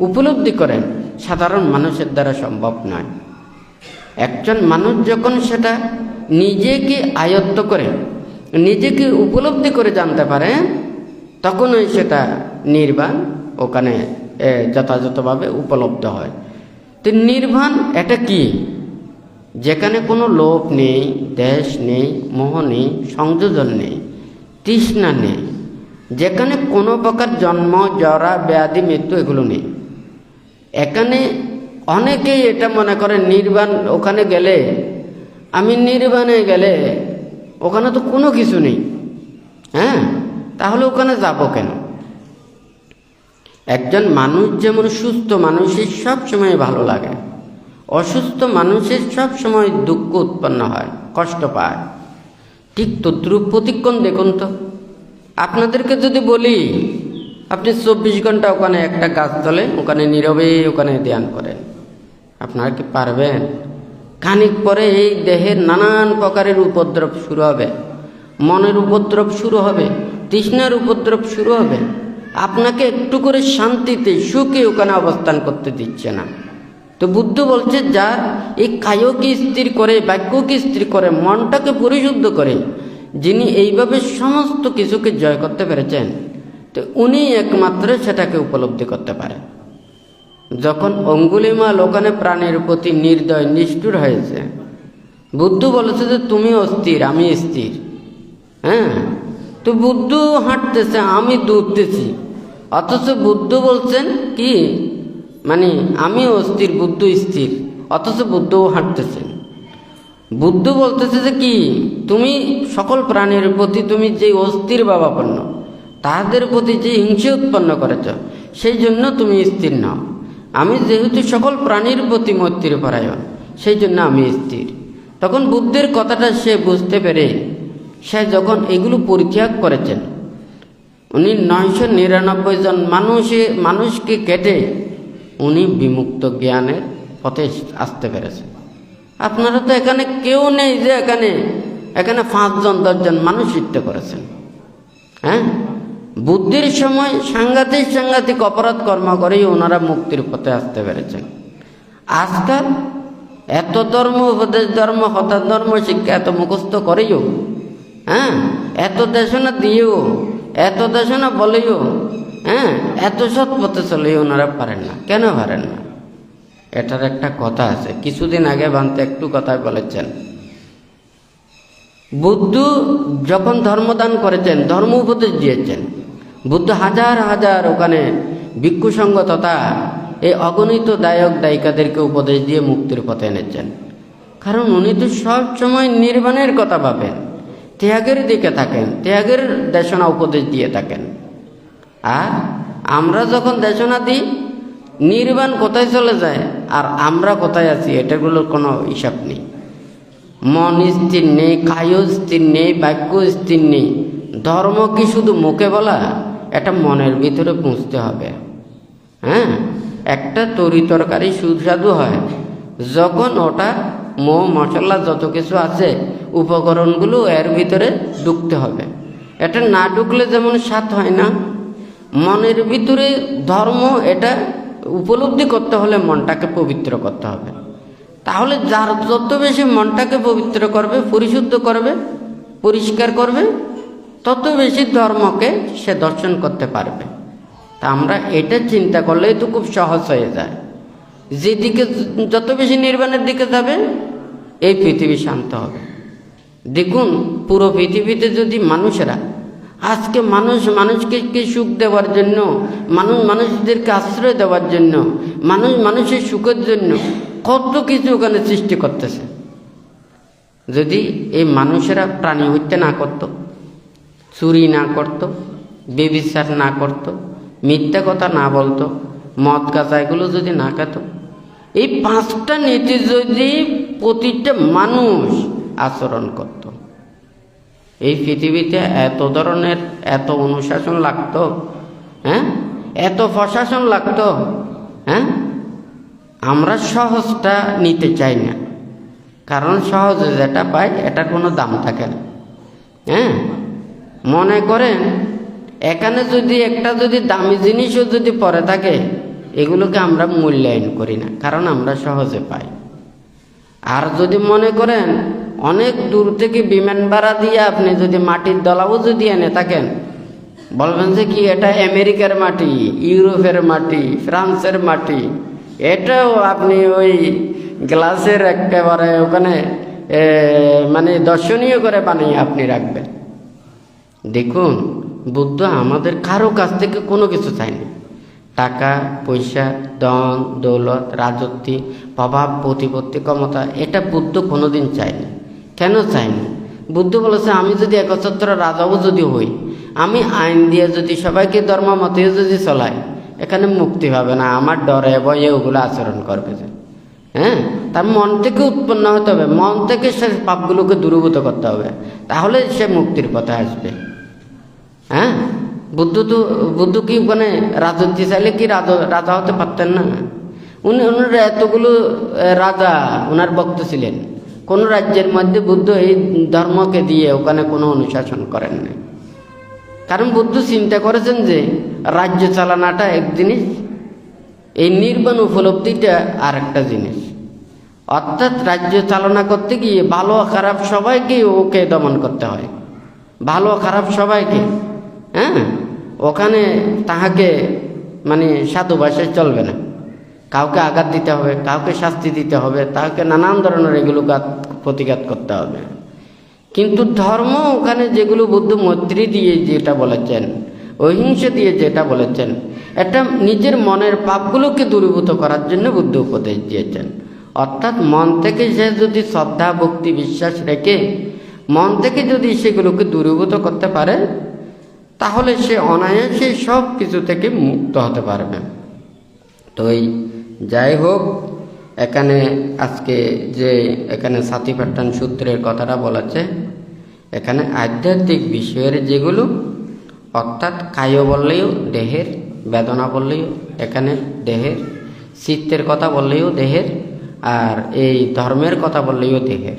উপলব্ধি করেন সাধারণ মানুষের দ্বারা সম্ভব নয়। একজন মানুষ যখন সেটা নিজেকে আয়ত্ত করে, নিজেকে উপলব্ধি করে জানতে পারে, তখনই সেটা নির্বাণ ওখানে যথাযথভাবে উপলব্ধ হয়। তো নির্বাণ এটা কি? যেখানে কোনো লোভ নেই, দেশ নেই, মোহ নেই, সংযোজন নেই, তৃষ্ণা নেই, যেখানে কোনো প্রকার জন্ম, জরা, ব্যাধি, মৃত্যু এগুলো নেই। এখানে অনেকেই এটা মনে করে নির্বাণ ওখানে গেলে, আমি নির্বাণে গেলে ওখানে তো কোনো কিছু নেই, হ্যাঁ, তাহলে ওখানে যাব কেন? একজন মানুষ যেমন সুস্থ মানুষের সব সময় ভালো লাগে, অসুস্থ মানুষের সব সময় দুঃখ উৎপন্ন হয়, কষ্ট পায়, ঠিক তদ্রূপ প্রতিক্ষণ দেখুন তো। আপনাদেরকে যদি বলি আপনি 24 ঘন্টা ওখানে একটা গাছ তলে ওখানে নীরবে ওখানে ধ্যান করেন, আপনারা কি পারবেন? খানিক পরে এই দেহের নানান প্রকারের উপদ্রব শুরু হবে, মনের উপদ্রব শুরু হবে, তৃষ্ণার উপদ্রব শুরু হবে, আপনাকে একটু করে শান্তিতে সুখে ওখানে অবস্থান করতে দিচ্ছে না। তো বুদ্ধ বলছে যার এই কায়কে স্থির করে, বাক্যকে স্থির করে, মনটাকে পরিশুদ্ধ করে, যিনি এইভাবে সমস্ত কিছুকে জয় করতে পেরেছেন, তো উনি একমাত্র সেটাকে উপলব্ধি করতে পারেন। যখন অঙ্গুলিমাল ওখানে প্রাণের প্রতি নির্দয় নিষ্ঠুর হয়েছে, বুদ্ধ বলেছে যে তুমি অস্থির, আমি স্থির। হ্যাঁ, তো বুদ্ধ হাঁটতেছে, আমি দৌড়তেছি, অথচ বুদ্ধ বলছেন কি, মানে আমি অস্থির, বুদ্ধ স্থির, অথচ বুদ্ধও হাঁটতেছেন। বুদ্ধ বলতেছে যে কি, তুমি সকল প্রাণীর প্রতি তুমি যে অস্থির ভাবাপন্ন, তাহাদের প্রতি যে হিংসা উৎপন্ন করেছ, সেই জন্য তুমি স্থির নও। আমি যেহেতু সকল প্রাণীর প্রতি মৈত্রী পরায়ণ, সেই জন্য আমি স্থির। তখন বুদ্ধের কথাটা সে বুঝতে পেরে সে যখন এগুলো পরিত্যাগ করেছেন, উনি 999 জন মানুষকে কেটে উনি বিমুক্ত জ্ঞানের পথে আসতে পেরেছেন। আপনারা তো এখানে কেউ নেই যে এখানে 5 জন 10 জন মানুষ শিখতে করেছেন। হ্যাঁ, বুদ্ধির সময় সাংঘাতিক সাংঘাতিক অপরাধ কর্ম করেই ওনারা মুক্তির পথে আসতে পেরেছেন। আজকাল এত ধর্ম উপদেশ, ধর্ম হঠাৎ ধর্ম শিক্ষা এত মুখস্থ করেও, এত দেশনা দিয়েও, এত দেশনা বলেও, এত সৎ পথে চলেও ওনারা পারেন না। কেন পারেন না? এটার একটা কথা আছে, কিছুদিন আগে বানতে একটু কথাই বলেছেন। বুদ্ধ যখন ধর্মদান করেছেন, ধর্ম উপদেশ দিয়েছেন, বুদ্ধ হাজার হাজার ওখানে ভিক্ষু সংঘ তথা এই অগণিত দায়ক দায়িকাদেরকে উপদেশ দিয়ে মুক্তির পথে এনেছেন। কারণ উনি তো সব সময় নির্বাণের কথা ভাবেন, ত্যাগের দিকে থাকেন, ত্যাগের দেশনা উপদেশ দিয়ে থাকেন। আর আমরা যখন দেশনা দিই, নির্বাণ কোথায় চলে যায় আর আমরা কোথায় আছি এটাগুলোর কোনো হিসাব নেই। মন স্থির নেই, কায় স্থির নেই, বাক্য স্থির নেই। ধর্ম কি শুধু মুখে বলা? এটা মনের ভিতরে পৌঁছতে হবে। একটা তরি তরকারি সুস্বাদু হয় যখন ওটা মশলা যত কিছু আছে উপকরণগুলো এর ভিতরে ঢুকতে হবে। এটা না ঢুকলে যেমন স্বাদ হয় না, মনের ভিতরে ধর্ম এটা উপলব্ধি করতে হলে মনটাকে পবিত্র করতে হবে। তাহলে যার যত বেশি মনটাকে পবিত্র করবে, পরিশুদ্ধ করবে, পরিষ্কার করবে, তত বেশি ধর্মকে সে দর্শন করতে পারবে। তা আমরা এটা চিন্তা করলেই তো খুব সহজ হয়ে যায়। যেদিকে যত বেশি নির্বাণের দিকে যাবে এই পৃথিবী শান্ত হবে। দেখুন, পুরো পৃথিবীতে যদি মানুষেরা আজকে মানুষকে সুখ দেওয়ার জন্য, মানুষদেরকে আশ্রয় দেওয়ার জন্য, মানুষের সুখের জন্য কত কিছু ওখানে সৃষ্টি করতেছে। যদি এই মানুষেরা প্রাণী হত্যা না করত, চুরি না করত, ব্যভিচার না করত, মিথ্যা কথা না বলতো, মদ গাঁজা এগুলো যদি না খেত, এই 5টা নীতি যদি প্রতিটা মানুষ আচরণ করত, এই পৃথিবীতে এত ধরনের এত অনুশাসন লাগতো, এত প্রশাসন লাগতো। আমরা সহজটা নিতে চাই না, কারণ সহজে যেটা পাই এটার কোনো দাম থাকে না। মনে করেন এখানে যদি একটা দামি জিনিসও যদি পরে থাকে, এগুলোকে আমরা মূল্যায়ন করি না, কারণ আমরা সহজে পাই। আর যদি মনে করেন অনেক দূর থেকে বিমান ভাড়া দিয়ে আপনি যদি মাটির দলাও যদি এনে থাকেন, বলবেন যে কি এটা আমেরিকার মাটি, ইউরোপের মাটি, ফ্রান্সের মাটি, এটাও আপনি ওই গ্লাসের একেবারে ওখানে মানে দর্শনীয় করে বানিয়ে আপনি রাখবেন। দেখুন, বুদ্ধ আমাদের কারো কাছ থেকে কোনো কিছু চায়নি। টাকা পয়সা, ধন দৌলত, রাজত্ব, প্রভাব, প্রতিপত্তি, ক্ষমতা, এটা বুদ্ধ কোনোদিন চায়নি। কেন চায়নি? বুদ্ধ বলেছে, আমি যদি একচ্ছত্র রাজাও যদি হই, আমি আইন দিয়ে যদি সবাইকে ধর্ম মতে যদি চলাই, এখানে মুক্তি পাবে না। আমার ডরে ভয়ে ওগুলো আচরণ করবে। তার মন থেকে উৎপন্ন হতে হবে, মন থেকে সে পাপগুলোকে দূরীভূত করতে হবে, তাহলে সে মুক্তির পথে আসবে। বুদ্ধ কি মানে রাজত্ব চাইলে কি রাজা হতে পারতেন না? ওনার এতগুলো রাজা ওনার ভক্ত ছিলেন, কোন রাজ্যের মধ্যে বুদ্ধ এই ধর্মকে দিয়ে ওখানে কোনো অনুশাসন করেন না। কারণ বুদ্ধ চিন্তা করেছেন যে রাজ্য চালানোটা এক জিনিস, এই নির্বাণ উপলব্ধিটা আর একটা জিনিস। অর্থাৎ রাজ্য চালনা করতে গিয়ে ভালো খারাপ সবাইকে ওকে দমন করতে হয়, ভালো খারাপ সবাইকে। ওখানে তাহাকে মানে সাধু ভাষায় চলবে না, কাউকে আঘাত দিতে হবে, কাউকে শাস্তি দিতে হবে, তাকে নানান ধরনের এগুলো প্রতিঘাত করতে হবে। কিন্তু ধর্ম ওখানে যেগুলো বুদ্ধ মৈত্রী দিয়ে যেটা বলেছেন, অহিংসা দিয়ে যেটা বলেছেন, এটা নিজের মনের পাপগুলোকে দূরীভূত করার জন্য বুদ্ধ উপদেশ দিয়েছেন। অর্থাৎ মন থেকে সে যদি শ্রদ্ধা ভক্তি বিশ্বাস রেখে মন থেকে যদি সেগুলোকে দূরীভূত করতে পারে, তাহলে সে অনায়াসে সব কিছু থেকে মুক্ত হতে পারবে। তো যাই হোক, এখানে আজকে যে এখানে সাতিপাট্টান সূত্রের কথাটা বলেছে, এখানে আধ্যাত্মিক বিষয়ের যেগুলো, অর্থাৎ কায় বললেও দেহের, বেদনা বললেও এখানে দেহের, চিত্তের কথা বললেও দেহের, আর এই ধর্মের কথা বললেও দেহের।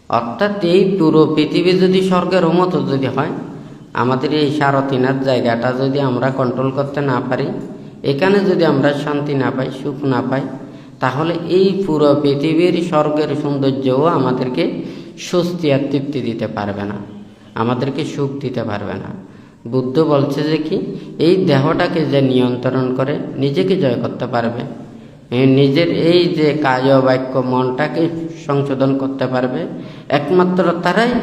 অর্থাৎ এই পুরো পৃথিবী যদি স্বর্গের মতো যদি হয়, আমাদের এই সারথিনার জায়গাটা যদি আমরা কন্ট্রোল করতে না পারি, এখানে যদি আমরা শান্তি না পাই, সুখ না পাই, তাহলে এই পুরো পৃথিবীর স্বর্গের সৌন্দর্যও আমাদেরকে স্বস্তি আর তৃপ্তি দিতে পারবে না, আমাদেরকে সুখ দিতে পারবে না। বুদ্ধ বলছে যে কি, এই দেহটাকে যে নিয়ন্ত্রণ করে নিজেকে জয় করতে পারবে, নিজের এই যে কায় বাক্য মনটাকে সংশোধন করতে পারবে, একমাত্র তারাই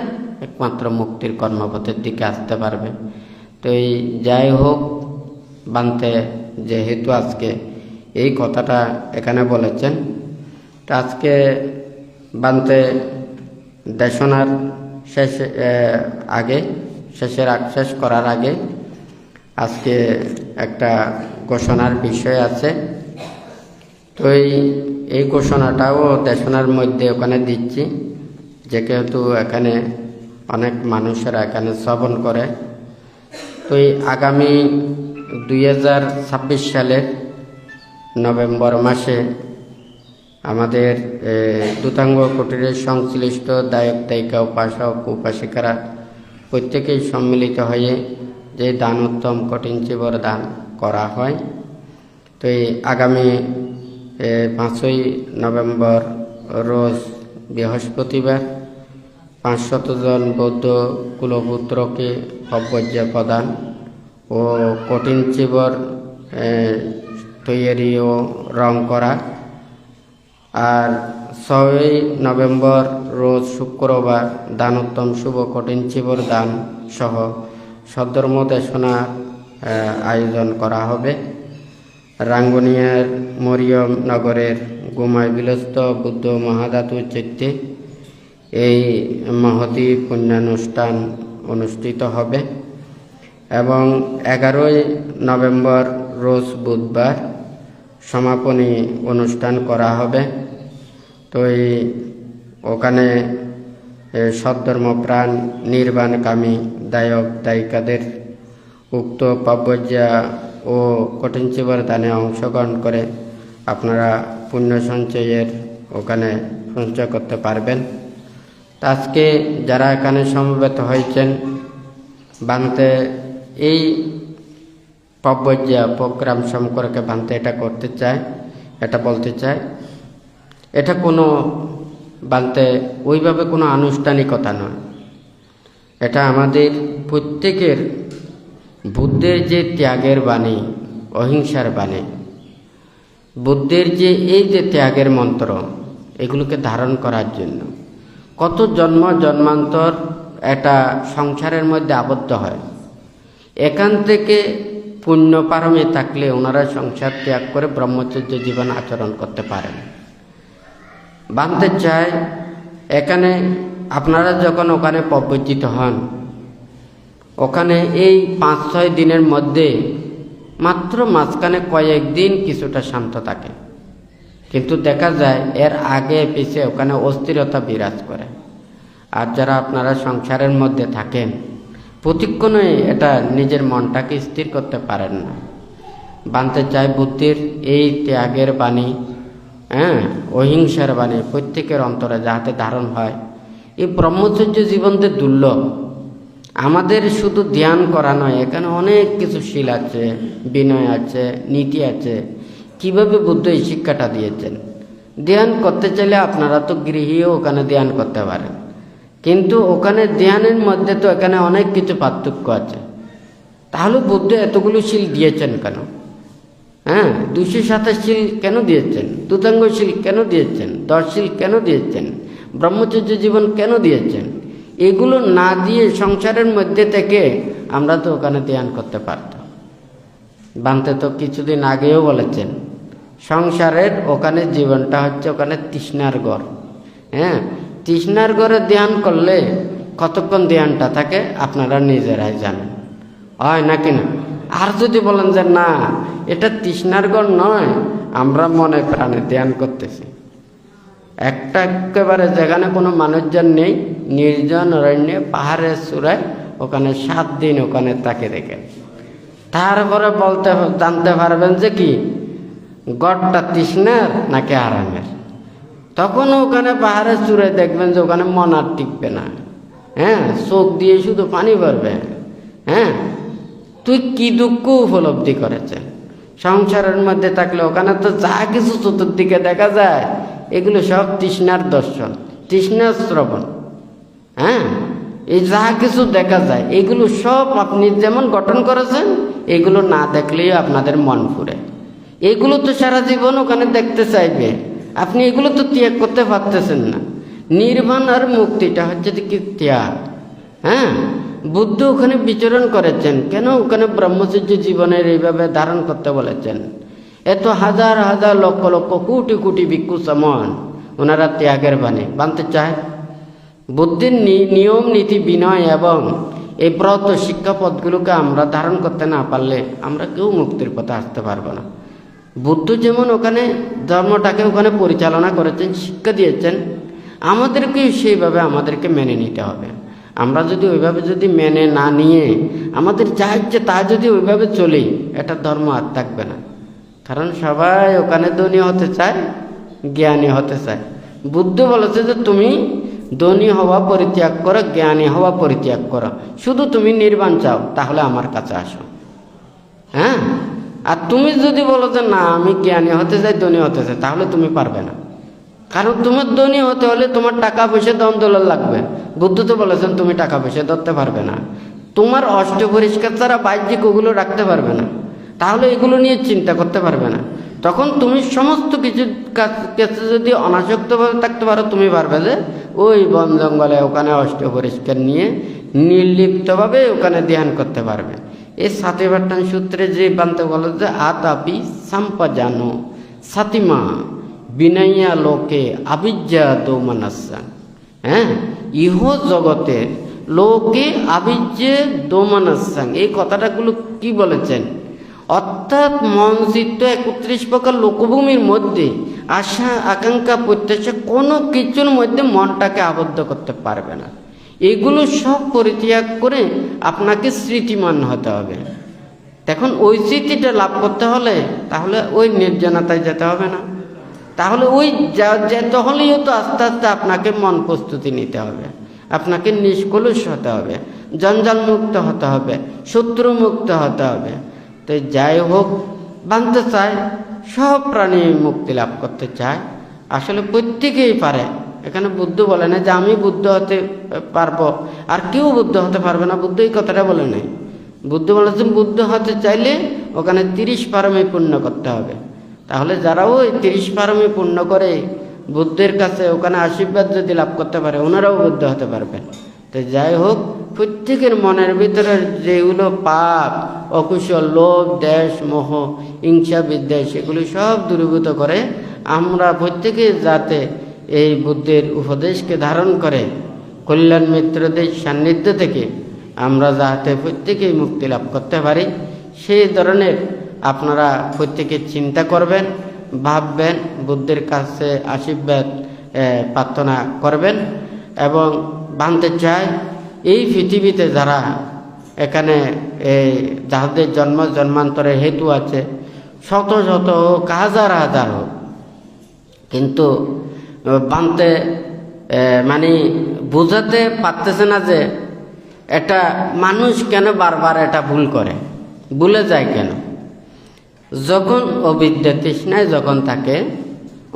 একমাত্র মুক্তির কর্মপথের দিকে আসতে পারবে। তো এই যাই হোক, বান্তে যেহেতু আজকে এই কথাটা এখানে বলেছেন, তো আজকে বান্তে দেশনার শেষ করার আগে আজকে একটা ঘোষণার বিষয় আছে। তো এই ঘোষণাটাও দেশনার মধ্যে ওখানে দিচ্ছি, যেহেতু এখানে অনেক মানুষেরা এখানে শ্রবণ করে। তো এই আগামী 2026 সালের নভেম্বর মাসে আমাদের দূতাঙ্গ কুটিরের সংশ্লিষ্ট দায়ক দায়িকা, উপাসক উপাসিকারা প্রত্যেকেই সম্মিলিত হয়ে যে দানোত্তম কঠিন চিবর দান করা হয়। তো এই আগামী 5ই নভেম্বর রোজ বৃহস্পতিবার 500 জন বৌদ্ধ কুলপুত্রকে অব্যর্য প্রদান ও কঠিন চিবর তৈরি ও রং করা। আর 6ই নভেম্বর রোজ শুক্রবার দানোত্তম শুভ কঠিন চিবর দান সহ সদ্ধর্ম দেশনার আয়োজন করা হবে। রাঙ্গুনিয়ার মরিয়ম নগরের গুমায় বিলস্ত বুদ্ধ মহাধাতু চৈত্যে এই মহতি পুণ্যানুষ্ঠান অনুষ্ঠিত হবে এবং 11ই নভেম্বর রোজ বুধবার সমাপনী অনুষ্ঠান করা হবে। তো ওখানে সদ্ধর্মপ্রাণ নির্বাণকামী দায়ক দায়িকাদের উক্ত পাব্যজ্যা ও কঠিন চিবর দানে অংশগ্রহণ করে আপনারা পুণ্য সঞ্চয়ের ওখানে সঞ্চয় করতে পারবেন। আজকে যারা এখানে সমবেত হয়েছেন, বান্তে এই পাব্যজ্যা প্রোগ্রাম সম্পর্কে বান্তে এটা করতে চায়, এটা বলতে চায়, এটা কোনো বান্তে ওইভাবে কোনো আনুষ্ঠানিকতা নয়। এটা আমাদের প্রত্যেকের বুদ্ধের যে ত্যাগের বাণী, অহিংসার বাণী, বুদ্ধের যে এই যে ত্যাগের মন্ত্র, এগুলোকে ধারণ করার জন্য কত জন্ম জন্মান্তর এটা সংসারের মধ্যে আবদ্ধ হয়। এখান থেকে পুণ্য পারমে থাকলে ওনারা সংসার ত্যাগ করে ব্রহ্মচর্য জীবন আচরণ করতে পারেন। বানতে চায় এখানে আপনারা যখন ওখানে প্রবর্তিত হন, ওখানে এই 5-6 দিনের মধ্যে মাত্র মাঝখানে কয়েকদিন কিছুটা শান্ত থাকে, কিন্তু দেখা যায় এর আগে পিছে ওখানে অস্থিরতা বিরাজ করে। আর যারা আপনারা সংসারের মধ্যে থাকেন, প্রতিক্ষণে এটা নিজের মনটাকে স্থির করতে পারেন না। বানতে চায় বুদ্ধির এই ত্যাগের বাণী, অহিংসার বাণী প্রত্যেকের অন্তরে যাহাতে ধারণ হয়। এই ব্রহ্মচর্য জীবনদের দুর্লভ। আমাদের শুধু ধ্যান করা নয়, এখানে অনেক কিছু শীল আছে, বিনয় আছে, নীতি আছে। কিভাবে বুদ্ধ এই শিক্ষাটা দিয়েছেন? ধ্যান করতে চাইলে আপনারা তো গৃহীও ওখানে ধ্যান করতে পারেন, কিন্তু ওখানে ধ্যানের মধ্যে তো এখানে অনেক কিছু পার্থক্য আছে। তাহলে বুদ্ধ এতগুলো শীল দিয়েছেন কেন? 227 শীল কেন দিয়েছেন? দূতাঙ্গ শীল কেন দিয়েছেন? 10 শীল কেন দিয়েছেন? ব্রহ্মচর্য জীবন কেন দিয়েছেন? এগুলো না দিয়ে সংসারের মধ্যে থেকে আমরা তো ওখানে ধ্যান করতে পারতাম। বানতে তো কিছুদিন আগেও বলেছেন, সংসারের ওখানে জীবনটা হচ্ছে ওখানে তৃষ্ণার ঘর। তৃষ্ণার ঘরে ধ্যান করলে কতক্ষণ ধ্যানটা থাকে আপনারা নিজেরাই জানেন, হয় নাকি না? আর যদি বলেন যে না, এটা তৃষ্ণার ঘর নয়, আমরা মনে প্রাণে ধ্যান করতেছি, একটা একেবারে যেখানে কোনো মানুষজন নেই, নির্জন অরণ্যে পাহাড়ের চূড়ায়, ওখানে 7 দিন ওখানে তাকে রেখে তারপরে জানতে পারবেন যে কি গড়টা তৃষ্ণার নাকি আরামের। তখন ওখানে পাহাড়ের চূড়ায় দেখবেন যে ওখানে মন আর টিকবে না, চোখ দিয়ে শুধু পানি পড়বে, হ্যাঁ, তুই কি দুঃখ উপলব্ধি করেছে। সংসারের মধ্যে থাকলে ওখানে তো যা কিছু চতুর্দিকে দেখা যায় এগুলো সব তৃষ্ণার দর্শন, তৃষ্ণার শ্রবণ। হ্যাঁ, এই যা কিছু দেখা যায় এগুলো সব আপনি যেমন গঠন করেছেন, এগুলো না দেখলেই আপনাদের মন ফুরে। এগুলো তো সারা জীবন ওখানে দেখতে চাইবে, আপনি এগুলো তো ত্যাগ করতে পারতেছেন না। নির্বাণ আর মুক্তিটা হচ্ছে কি ত্যাগ। হ্যাঁ, বুদ্ধ ওখানে বিচরণ করেছেন কেন? ওখানে ব্রহ্মচর্য জীবনের এইভাবে ধারণ করতে বলেছেন। এত হাজার হাজার লক্ষ লক্ষ কোটি কোটি ভিক্ষু সমান ওনারা ত্যাগের বাণী বানতে চায়। বুদ্ধির নিয়ম নীতি বিনয় এবং এই ব্রত শিক্ষাপদগুলোকে আমরা ধারণ করতে না পারলে আমরা কেউ মুক্তির পথে আসতে পারবো না। বুদ্ধ যেমন ওখানে ধর্মটাকে ওখানে পরিচালনা করেছেন, শিক্ষা দিয়েছেন, আমাদেরকেও সেইভাবে আমাদেরকে মেনে নিতে হবে। আমরা যদি ওইভাবে যদি মেনে না নিয়ে আমাদের যা ইচ্ছে তা যদি ওইভাবে চলি, এটা ধর্ম আর থাকবে না। কারণ সবাই ওখানে ধনী হতে চায়, জ্ঞানী হতে চায়। বুদ্ধ বলেছে যে তুমি ধনী হওয়া পরিত্যাগ করো, জ্ঞানী হওয়া পরিত্যাগ করো, শুধু তুমি নির্বাণ চাও, তাহলে আমার কাছে আসো। হ্যাঁ, আর তুমি যদি বলো যে না আমি জ্ঞানী হতে চাই, ধনী হতে চাই, তাহলে তুমি পারবে না। কারণ তোমার ধনী হতে হলে তোমার টাকা পয়সা দ্বন্দ্ব লাগবে। বুদ্ধ তো বলেছেন তুমি টাকা পয়সা ধরতে পারবে না, তোমার অষ্ট পরিষ্কার ছাড়া বাহ্যিক ওগুলো রাখতে পারবে না, তাহলে এগুলো নিয়ে চিন্তা করতে পারবে না। তখন তুমি সমস্ত কিছু কাছে যদি অনাসক্তভাবে থাকতে পারো, তুমি পারবে যে ওই বন জঙ্গলে ওখানে অষ্ট পরিষ্কার নিয়ে নির্লিপ্তভাবে ওখানে ধ্যান করতে পারবে। এই সাতিবাট্টান সূত্রে যে বানতে বলে যে আতাপি সাম্পাজানো সাতিমা বিনয়া লোকে আবিজ্ঞা দোমানাসান। হ্যাঁ, ইহ জগতে লোকে আবিজ্ঞে দোমানাসাং, এই কথাটাগুলো কি বলেছেন? অর্থাৎ মন চিত্ত 31 প্রকার লোকভূমির মধ্যে আশা আকাঙ্ক্ষা প্রত্যাশা কোনো কিছুর মধ্যে মনটাকে আবদ্ধ করতে পারবে না। এগুলো সব পরিত্যাগ করে আপনাকে স্মৃতিমান হতে হবে। এখন ওই স্মৃতিটা লাভ করতে হলে তাহলে ওই নির্জনতায় যেতে হবে না, তাহলে ওই যেতে হলেও তো আস্তে আস্তে আপনাকে মন প্রস্তুতি নিতে হবে, আপনাকে নিষ্কলুষ হতে হবে, জঞ্জাল মুক্ত হতে হবে, শত্রু মুক্ত হতে হবে। তো যাই হোক, বানতে চায়, সব প্রাণী মুক্তি লাভ করতে চায়, আসলে প্রত্যেকেই পারে। এখানে বুদ্ধ বলে না যে আমি বুদ্ধ হতে পারবো আর কেউ বুদ্ধ হতে পারবে না, বুদ্ধ এই কথাটা বলে নাই। বুদ্ধ বলেছেন বুদ্ধ হতে চাইলে ওখানে 30 পারমি পূর্ণ করতে হবে। তাহলে যারা ওই 30 পারমি পূর্ণ করে বুদ্ধের কাছে ওখানে আশীর্বাদ যদি লাভ করতে পারে, ওনারাও বুদ্ধ হতে পারবেন। তো যাই হোক, প্রত্যেকের মনের ভিতরে যেগুলো পাপ, অকুশল, লোভ, দেশ, মোহ, হিংসা, বিদ্বেষ, এগুলি সব দূরীভূত করে আমরা প্রত্যেকে যাতে এই বুদ্ধের উপদেশকে ধারণ করে কল্যাণ মিত্রদের সান্নিধ্য থেকে আমরা যাতে প্রত্যেকেই মুক্তি লাভ করতে পারি, সেই ধরনের আপনারা প্রত্যেকে চিন্তা করবেন, ভাববেন, বুদ্ধের কাছে আশীর্বাদ প্রার্থনা করবেন। এবং বানতে চাই এই পৃথিবীতে যারা এখানে যাদের জন্ম জন্মান্তরের হেতু আছে, শত শত হোক, হাজার হাজার হোক, কিন্তু বানতে মানে বোঝাতে পারতেছে না যে এটা মানুষ কেন বারবার এটা ভুল করে, ভুলে যায় কেন। যখন অবিদ্যা তৃষ্ণায় যখন থাকে,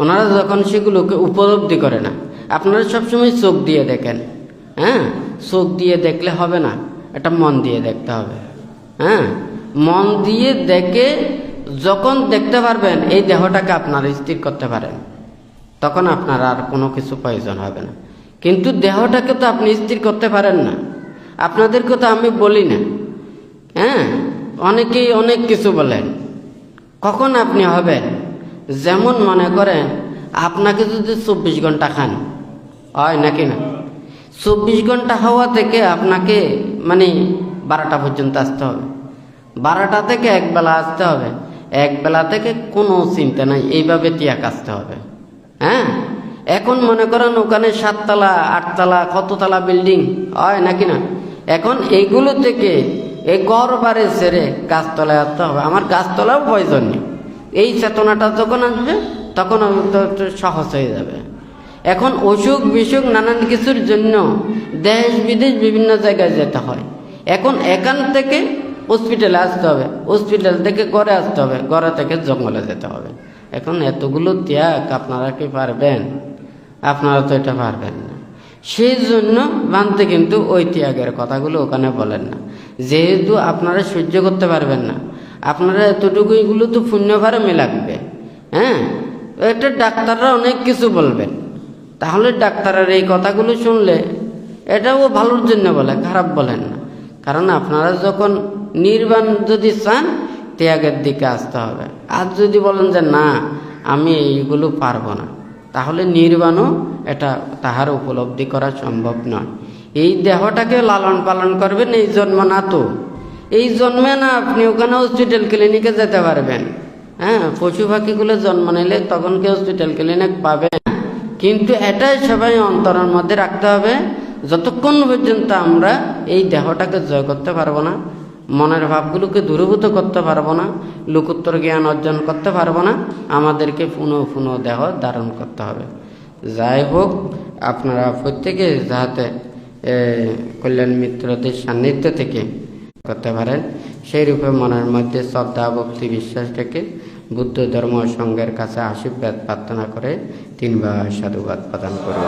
ওনারা যখন সেগুলোকে উপলব্ধি করে না। আপনারা সবসময় চোখ দিয়ে দেখেন, হ্যাঁ, চোখ দিয়ে দেখলে হবে না, এটা মন দিয়ে দেখতে হবে। হ্যাঁ, মন দিয়ে দেখে যখন দেখতে পারবেন, এই দেহটাকে আপনারা স্থির করতে পারেন, তখন আপনার আর কোনো কিছু প্রয়োজন হবে না। কিন্তু দেহটাকে তো আপনি স্থির করতে পারেন না, আপনাদেরকে তো আমি বলি না। হ্যাঁ, অনেকেই অনেক কিছু বলেন, কখন আপনি হবেন? যেমন মনে করেন আপনাকে যদি 24 ঘন্টা খান, হয় নাকি না? 24 ঘন্টা হওয়া থেকে আপনাকে মানে 12টা পর্যন্ত আসতে হবে, 12টা থেকে একবেলা আসতে হবে, একবেলা থেকে কোনো চিন্তা নাই, এইভাবে ত্যাগ আসতে হবে। হ্যাঁ, এখন মনে করেন ওখানে 7 তলা 8 তলা কততলা বিল্ডিং, হয় নাকি না? এখন এইগুলো থেকে এই ঘর বাড়ি ছেড়ে গাছতলায় আসতে হবে। আমার গাছতলাও প্রয়োজন নেই, এই চেতনাটা যখন আসবে তখন একটু সহজ হয়ে যাবে। এখন অসুখ বিসুখ নানান কিছুর জন্য দেশ বিদেশ বিভিন্ন জায়গায় যেতে হয়। এখন এখান থেকে হসপিটালে আসতে হবে, হসপিটাল থেকে ঘরে আসতে হবে, ঘরে থেকে জঙ্গলে যেতে হবে। এখন এতগুলো ত্যাগ আপনারা কি পারবেন? আপনারা তো এটা পারবেন না। সেই জন্য বানতে কিন্তু ওই ত্যাগের কথাগুলো ওখানে বলেন না, যেহেতু আপনারা সহ্য করতে পারবেন না। আপনারা এতটুকু এগুলো তো পুণ্য ভারমে লাগবে। হ্যাঁ, এটা ডাক্তাররা অনেক কিছু বলবেন, তাহলে ডাক্তারের এই কথাগুলো শুনলে এটাও ভালোর জন্য বলে, খারাপ বলেন না। কারণ আপনারা যখন নির্বাণ যদি চান, ত্যাগের দিকে আসতে হবে। আর যদি বলেন যে না আমি এইগুলো পারবো না, তাহলে নির্বাণও এটা তাহার উপলব্ধি করা সম্ভব নয়। এই দেহটাকে লালন পালন করবেন এই জন্ম না, তো এই জন্মে না আপনি ওখানে হসপিটাল ক্লিনিকে যেতে পারবেন। হ্যাঁ, পশু পাখিগুলো জন্ম নিলে তখন কি হসপিটাল ক্লিনিক পাবে? কিন্তু এটাই সবাই অন্তরের মধ্যে রাখতে হবে, যতক্ষণ পর্যন্ত আমরা এই দেহটাকে জয় করতে পারবো না, মনের ভাবগুলোকে দূরীভূত করতে পারবো না, লোকোত্তর জ্ঞান অর্জন করতে পারবো না, আমাদেরকে পুনঃ দেহ ধারণ করতে হবে। যাই হোক, আপনারা প্রত্যেকে যাতে কল্যাণ মিত্রদের সান্নিধ্য থেকে করতে পারেন, সেই রূপে মনের মধ্যে শ্রদ্ধা ভক্তি বিশ্বাস থেকে বুদ্ধ ধর্ম সংঘের কাছে আশীর্বাদ প্রার্থনা করে 3বার সাধুবাদ প্রদান করুন।